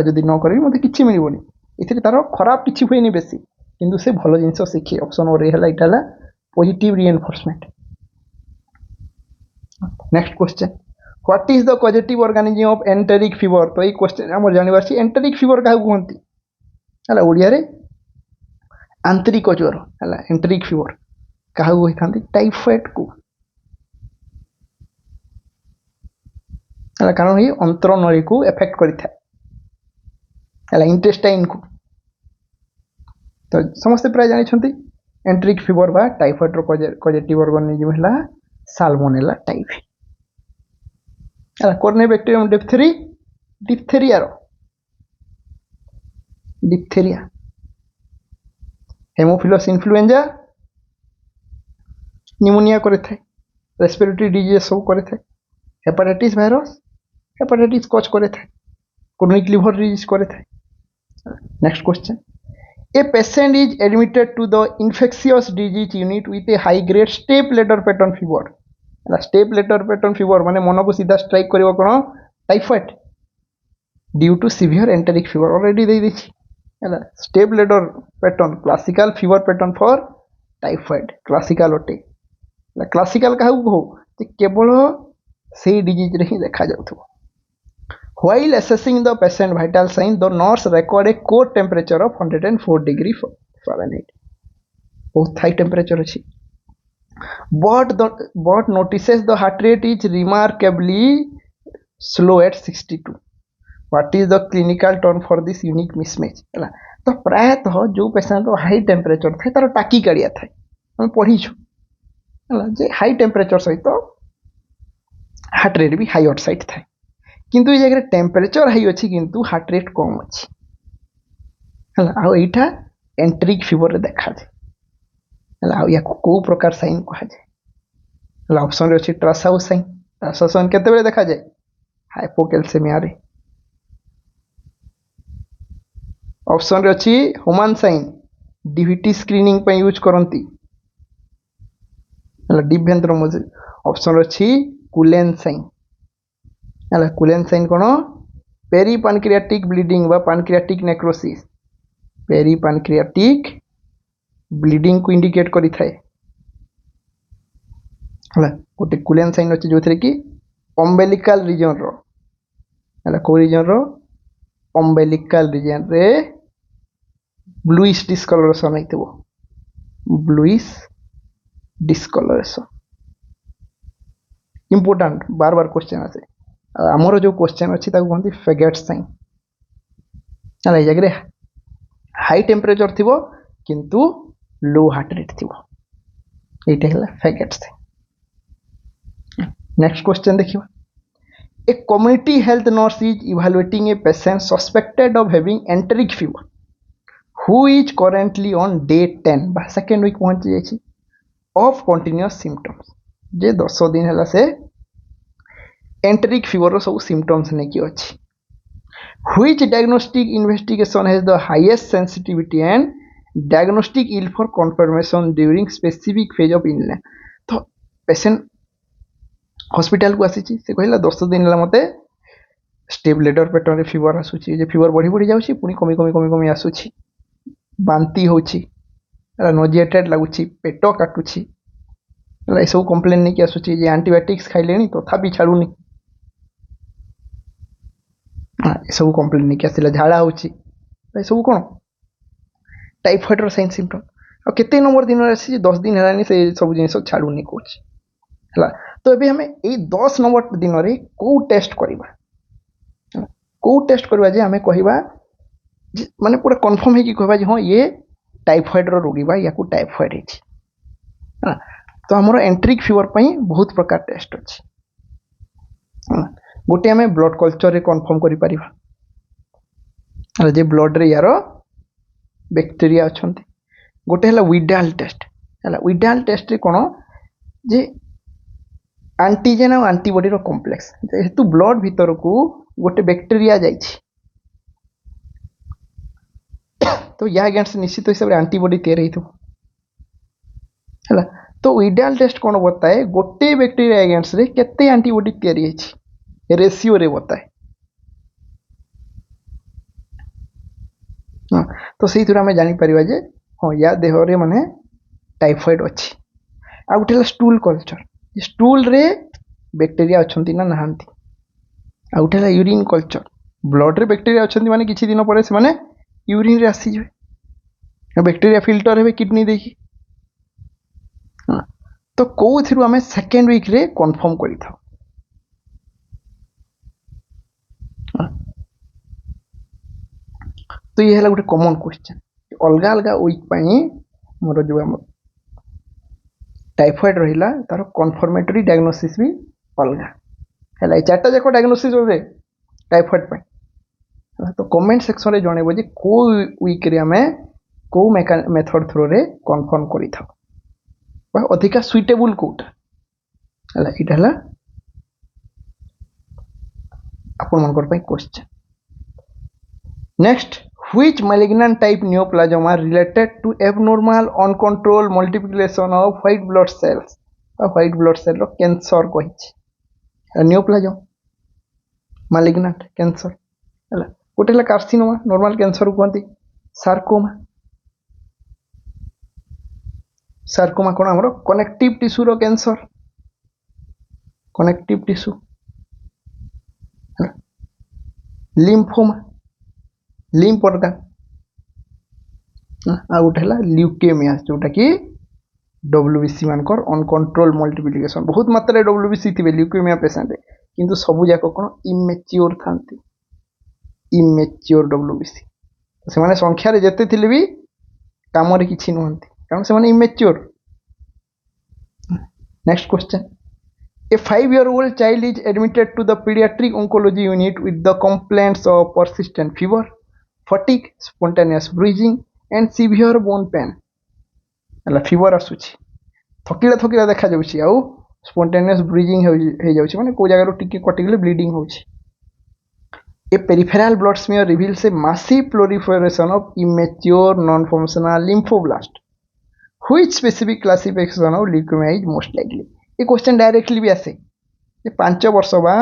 जदि न करी मते किछि मिलिबोनी इथिरे तार खराब किछि होइनी बेसी किंतु से भल जिन शिखी ऑप्शन और है इटा positive reinforcement next question what is the positive organism of enteric fever तो ये क्वेश्चन हमर जानिबार छी एंटेरिक फीवर काहू कहंती हला ओडिया रे आंतरिक ज्वर हला एंटेरिक फीवर काहू होइथांती टाइफाइड को हला कारण ये अंतर नली को इफेक्ट करिथा हला इंटेस्टाइन को तो समस्त प्राय जानि छंती एंटेरिक फीवर बा टाइफाइड रो पॉजिटिव ऑर्गेनिज्म हला साल्मोनेला टाइफी हला कॉर्नेबैक्टीरियम डिप्थेरिया हेमोफिलस इन्फ्लुएंजा निमोनिया करे थे रेस्पिरेटरी डिजीज सब करे थे हेपाटाइटिस वायरस हेपाटाइटिस कॉज करे थे क्रोनिक लिवर डिजीज करे थे next question a patient is admitted to the infectious disease unit with a high grade step ladder pattern fever step ladder pattern fever माने मन को सीधा स्ट्राइक करिवो कोन typhoid due to severe enteric fever already दे दिछि हला step ladder pattern classical fever pattern for typhoid classical ओटे क्लासिकल काहू को जे केवल से डिजीज रे ही देखा जाउथो while assessing the patient vital sign the nurse record a core temperature of 104 degree Fahrenheit बहुत हाई टेंपरेचर अछि but notices the heart rate is remarkably slow at 62 what is the clinical term for this unique mismatch है तो प्रायतः जो patient high temperature था तार टाकी काढ़िया था आम पढ़ीछु है जे हाई टेम्परेचर सहित हार्ट रेट भी हाई आउटसाइड था किंतु ये जगह टेम्परेचर हाई अच्छी किंतु हार्ट रेट कम अच्छी है आईटा एंटेरिक फीवर देखा जाए या को प्रकार साइन कह जाए ऑप्शन अच्छी ट्रासाउस साइन ट्रासाउस साइन केते देखा जाए हाइपोकैल्सेमिया रे ऑप्शन अच्छी ह्यूमन साइन डीवीटी स्क्रीनिंग पे यूज करंती डिभेंद्र मोजे ऑप्शन अच्छी कुलेन साइन कुलेन साइन कौन पेरी पैनक्रियाटिक ब्लीडिंग बा pancreatic necrosis peripancreatic bleeding को इंडिकेट करी थाए गोटे कुलेन साइन अच्छे जो कि अम्बेलिकल रीजन रो को रीजन रो अम्बेलिकल रीजन रे ब्लूइश डिस्कलरेशन होइतबो ब्लूइश डिस्कलरेशन इंपोर्टेंट बार बार क्वेश्चन आसे आमर जो क्वेश्चन अच्छी कहते फेगेट साइन है जगह हाई टेम्परेचर थी किंतु लो हार्ट रेट थी ये फेगेट साइन नेक्स्ट क्वेश्चन देखिए ए community health nurse is evaluating a patient suspected of having enteric fever who is currently on day 10 बा सेकेंड वीक पहुंची जाइए ऑफ कंटिन्यूअस सिम्पटम्स जे 10 दिन है से एंटेरिक फीवर सब सिम्पटम्स नहीं कि अच्छी which diagnostic investigation has the highest sensitivity and diagnostic yield for confirmation during specific phase of illness तो पेशेंट हॉस्पिटल को आसी से कहला 10 दिन है मते स्टेप लेटर पैटर्न फीवर आसूची जे फीवर बढ़ी बढ़ी जाउची पुनी कमी कमी कमी कमी आसूची बांती होची नोजिएटेड लागुची पेट काटुची ये सब कंप्लेन नहीं कि आसूची जे एंटीबायोटिक्स खाइलेनी तथापि छाड़ुनी ये सब कंप्लेन नहीं कि आसिला झाड़ा होची ये सब कौन टाइफाइड रो साइन सिम्पटम आ केते नंबर दिन आसी 10 दिन हेलानी से सब जिनिस छाड़ुनी कोच हला तो अभी हमें ये 10 नंबर दिन रे को टेस्ट करबा को टेस्ट करबा जे हमें कहबा माने पूरा कंफर्म है कि कहबा जे हां ये टाइफाइड रो रोगी बा या को टाइफाइड है हां तो हमरो एंटेरिक फीवर पई बहुत प्रकार टेस्ट अछि गोटे हमें ब्लड कल्चर रे कंफर्म करि परिबा जे ब्लड रे यारो बैक्टीरिया अछंती गोटे हला विडाल टेस्ट रे कोन जे एंटीजन और एंटीबॉडी रो कॉम्प्लेक्स जेहेतु ब्लड भीतर को गोटे बैक्टीरिया जाइछि तो या अगेंस्ट निश्चित हिसाब से आंटीबॉडी तैयारी है। तो विडाल टेस्ट कौन बताए गोटे बैक्टेरिया अगेंस्ट रे केते आंटीबॉडी तैयारी है रेशियो रे बताए। हाँ तो से आम जापर जे हाँ या देहरे माने टाइफॉइड अच्छी। आ गोटे स्टूल कल्चर स्टूल रे बैक्टेरिया अच्छा ना नहांती। आ गोटे यूरिन कल्चर ब्लड रे बैक्टेरिया अच्छा माने किछि दिन पर से माने यूरिन रे आसी जाए बैक्टेरिया फिल्टर हे किडनी देखी। हाँ तो कौन आम सेकेंड वीक रे कन्फर्म करि थाओ। तो ये है गोटे कॉमन क्वेश्चन अलग अलग वीक पाई मोर जो आम टाइफॉइड रहिला तार कन्फर्मेटरी डायग्नोसिस भी अलग है। चार्टा जाक डायग्नोसिस बोले टाइफॉइड पाई। तो कमेंट सेक्शन रे जणेबो जे को वीक रे आम को मेथड थ्रो रे कन्फर्म करि थाओ अधिका सुइटेबल कोटा है। इटा है आपण मनकर पई question. Next which malignant type neoplasm are related to abnormal uncontrolled multiplication of white blood cells white blood cell ro cancer कहि neoplasm malignant cancer है। गोटे है कार्सिनोमा नॉर्मल कैंसर कहते सार्कोमा सार्कोमा कौन आमर कनेक्टिव टिश्यू रो cancer connective tissue lymphoma lymph organ आ गोटे है ल्यूकेमिया जोटा कि डब्ल्यूबीसी मानकर अनकंट्रोल मल्टीप्लिकेशन बहुत मात्रा डब्ल्यूबीसी थी ल्यूकेमिया पेशेंट किंतु सबू जाक कौन इमेच्योर था इमेच्योर डब्ल्यूबीसी से माने संख्या रे जेते थिले भी काम रे किछि नहंती कारण से माने immature. Next question A 5-year-old child is admitted to the pediatric oncology unit with the complaints of persistent fever, fatigue, spontaneous bruising, and severe bone pain. ହେଲା fever ଆସୁଛି ଥକିଲା ଥକିଲା ଦେଖା ଯାଉଛି ଆଉ spontaneous bruising ହେଇ ଯାଉଛି ମାନେ କୋଉ ଜାଗାରୁ ଟିକେ କଟିଗଲେ bleeding ହେଉଛି। A peripheral blood smear reveals a massive proliferation of immature non-functional lymphoblast. Which specific classification of leukemia is most likely? ये क्वेश्चन डायरेक्टली भी आसे 5 वर्ष बा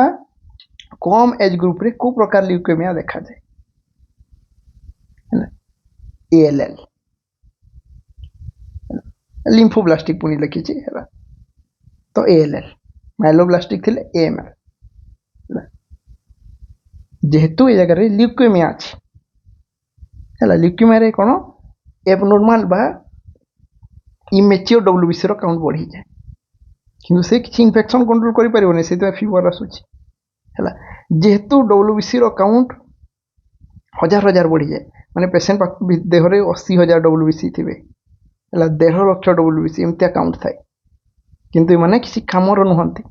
कम एज ग्रुप रे को प्रकार ल्यूकेमिया देखा जाए ALL लिम्फोब्लास्टिक पुनी लिखी है तो ALL माइलोब्लास्टिक थिले AML जेहेतु ये जगह रे ल्यूकेमिया अछि हैला ल्यूकेमिया रे कोन एबनॉर्मल बा इमेच्योर डब्ल्यूबीसी रो काउंट बढ़ी जाए किंतु से किसी इन्फेक्शन कंट्रोल करि परिबने से तो फीवर आसुची हैला जेहेतु डब्ल्यूबीसी रो काउंट हजार हजार बढ़ी जाए माने पेशेंट देह रे 80,000 डब्ल्यूबीसी थिबे हैला 1.5 लाख डब्ल्यूबीसी एमतिया काउंट थाए किंतु माने किसी काम रो नहंती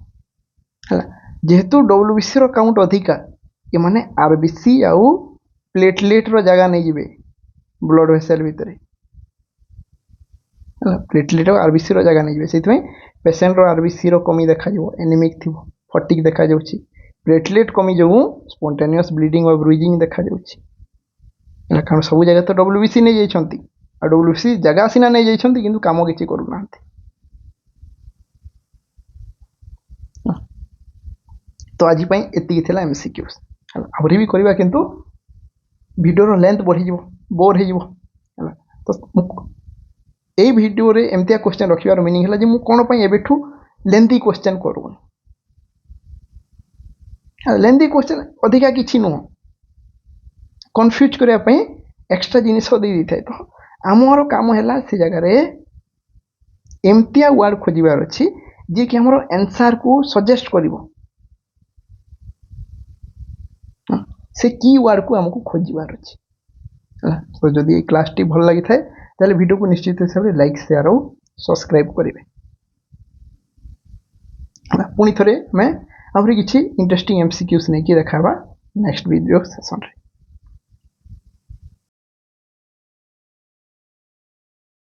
हैला जेहेतु डब्ल्यूबीसी रो काउंट अधिका ये माने आरबीसी आउ प्लेटलेट रो जगह नहीं जिवे ब्लड वेसल भितरे प्लेटलेट और आरबीसी रो जगह नहीं जिवे सेति पेशेंट रो आरबीसी रो कमी देखा जाव एनीमिक थिबो फटिक देखा जाउची प्लेटलेट कमी जो स्पॉन्टेनियस ब्लीडिंग और ब्रूजिंग देखा जाउची कारण सब जगह तो डब्ल्यूबीसी नहीं जाइछंती आ डब्ल्यूबीसी जगह सिना नहीं जाइछंती किंतु काम किछि करू नांती। तो आज पई एति थिला एमसीक्यूज आहुरी भी करबा किंतु वीडियो रो लेंथ बढ़ी जिवो बोर हे जिवो तो এই ভিডিওরে এমতিয়া क्वेश्चन रखिबार मीनिंग है जे मु कोन पई एबेठू लेंथी क्वेश्चन करू लेंथी क्वेश्चन अधिका किछि नो कंफ्यूज करिया पई एक्स्ट्रा जिनिस दे दी थाए तो आमर काम हैला से जगह रे एमतिया वर्ड खोजिबार अछि जे कि हमर आंसर को सजेस्ट करिवो से की वर्ड को हमको खोजिबार अछि तो जदि क्लास टी भल लागि थाए ताले वीडियो को निश्चित हिसाब से लाइक शेयर और सब्सक्राइब करेंगे। पुणी थे मैं आहरी किसी इंटरेस्टिंग एमसीक्यूज नहीं देखा नेक्स्ट वीडियो सेशन रे।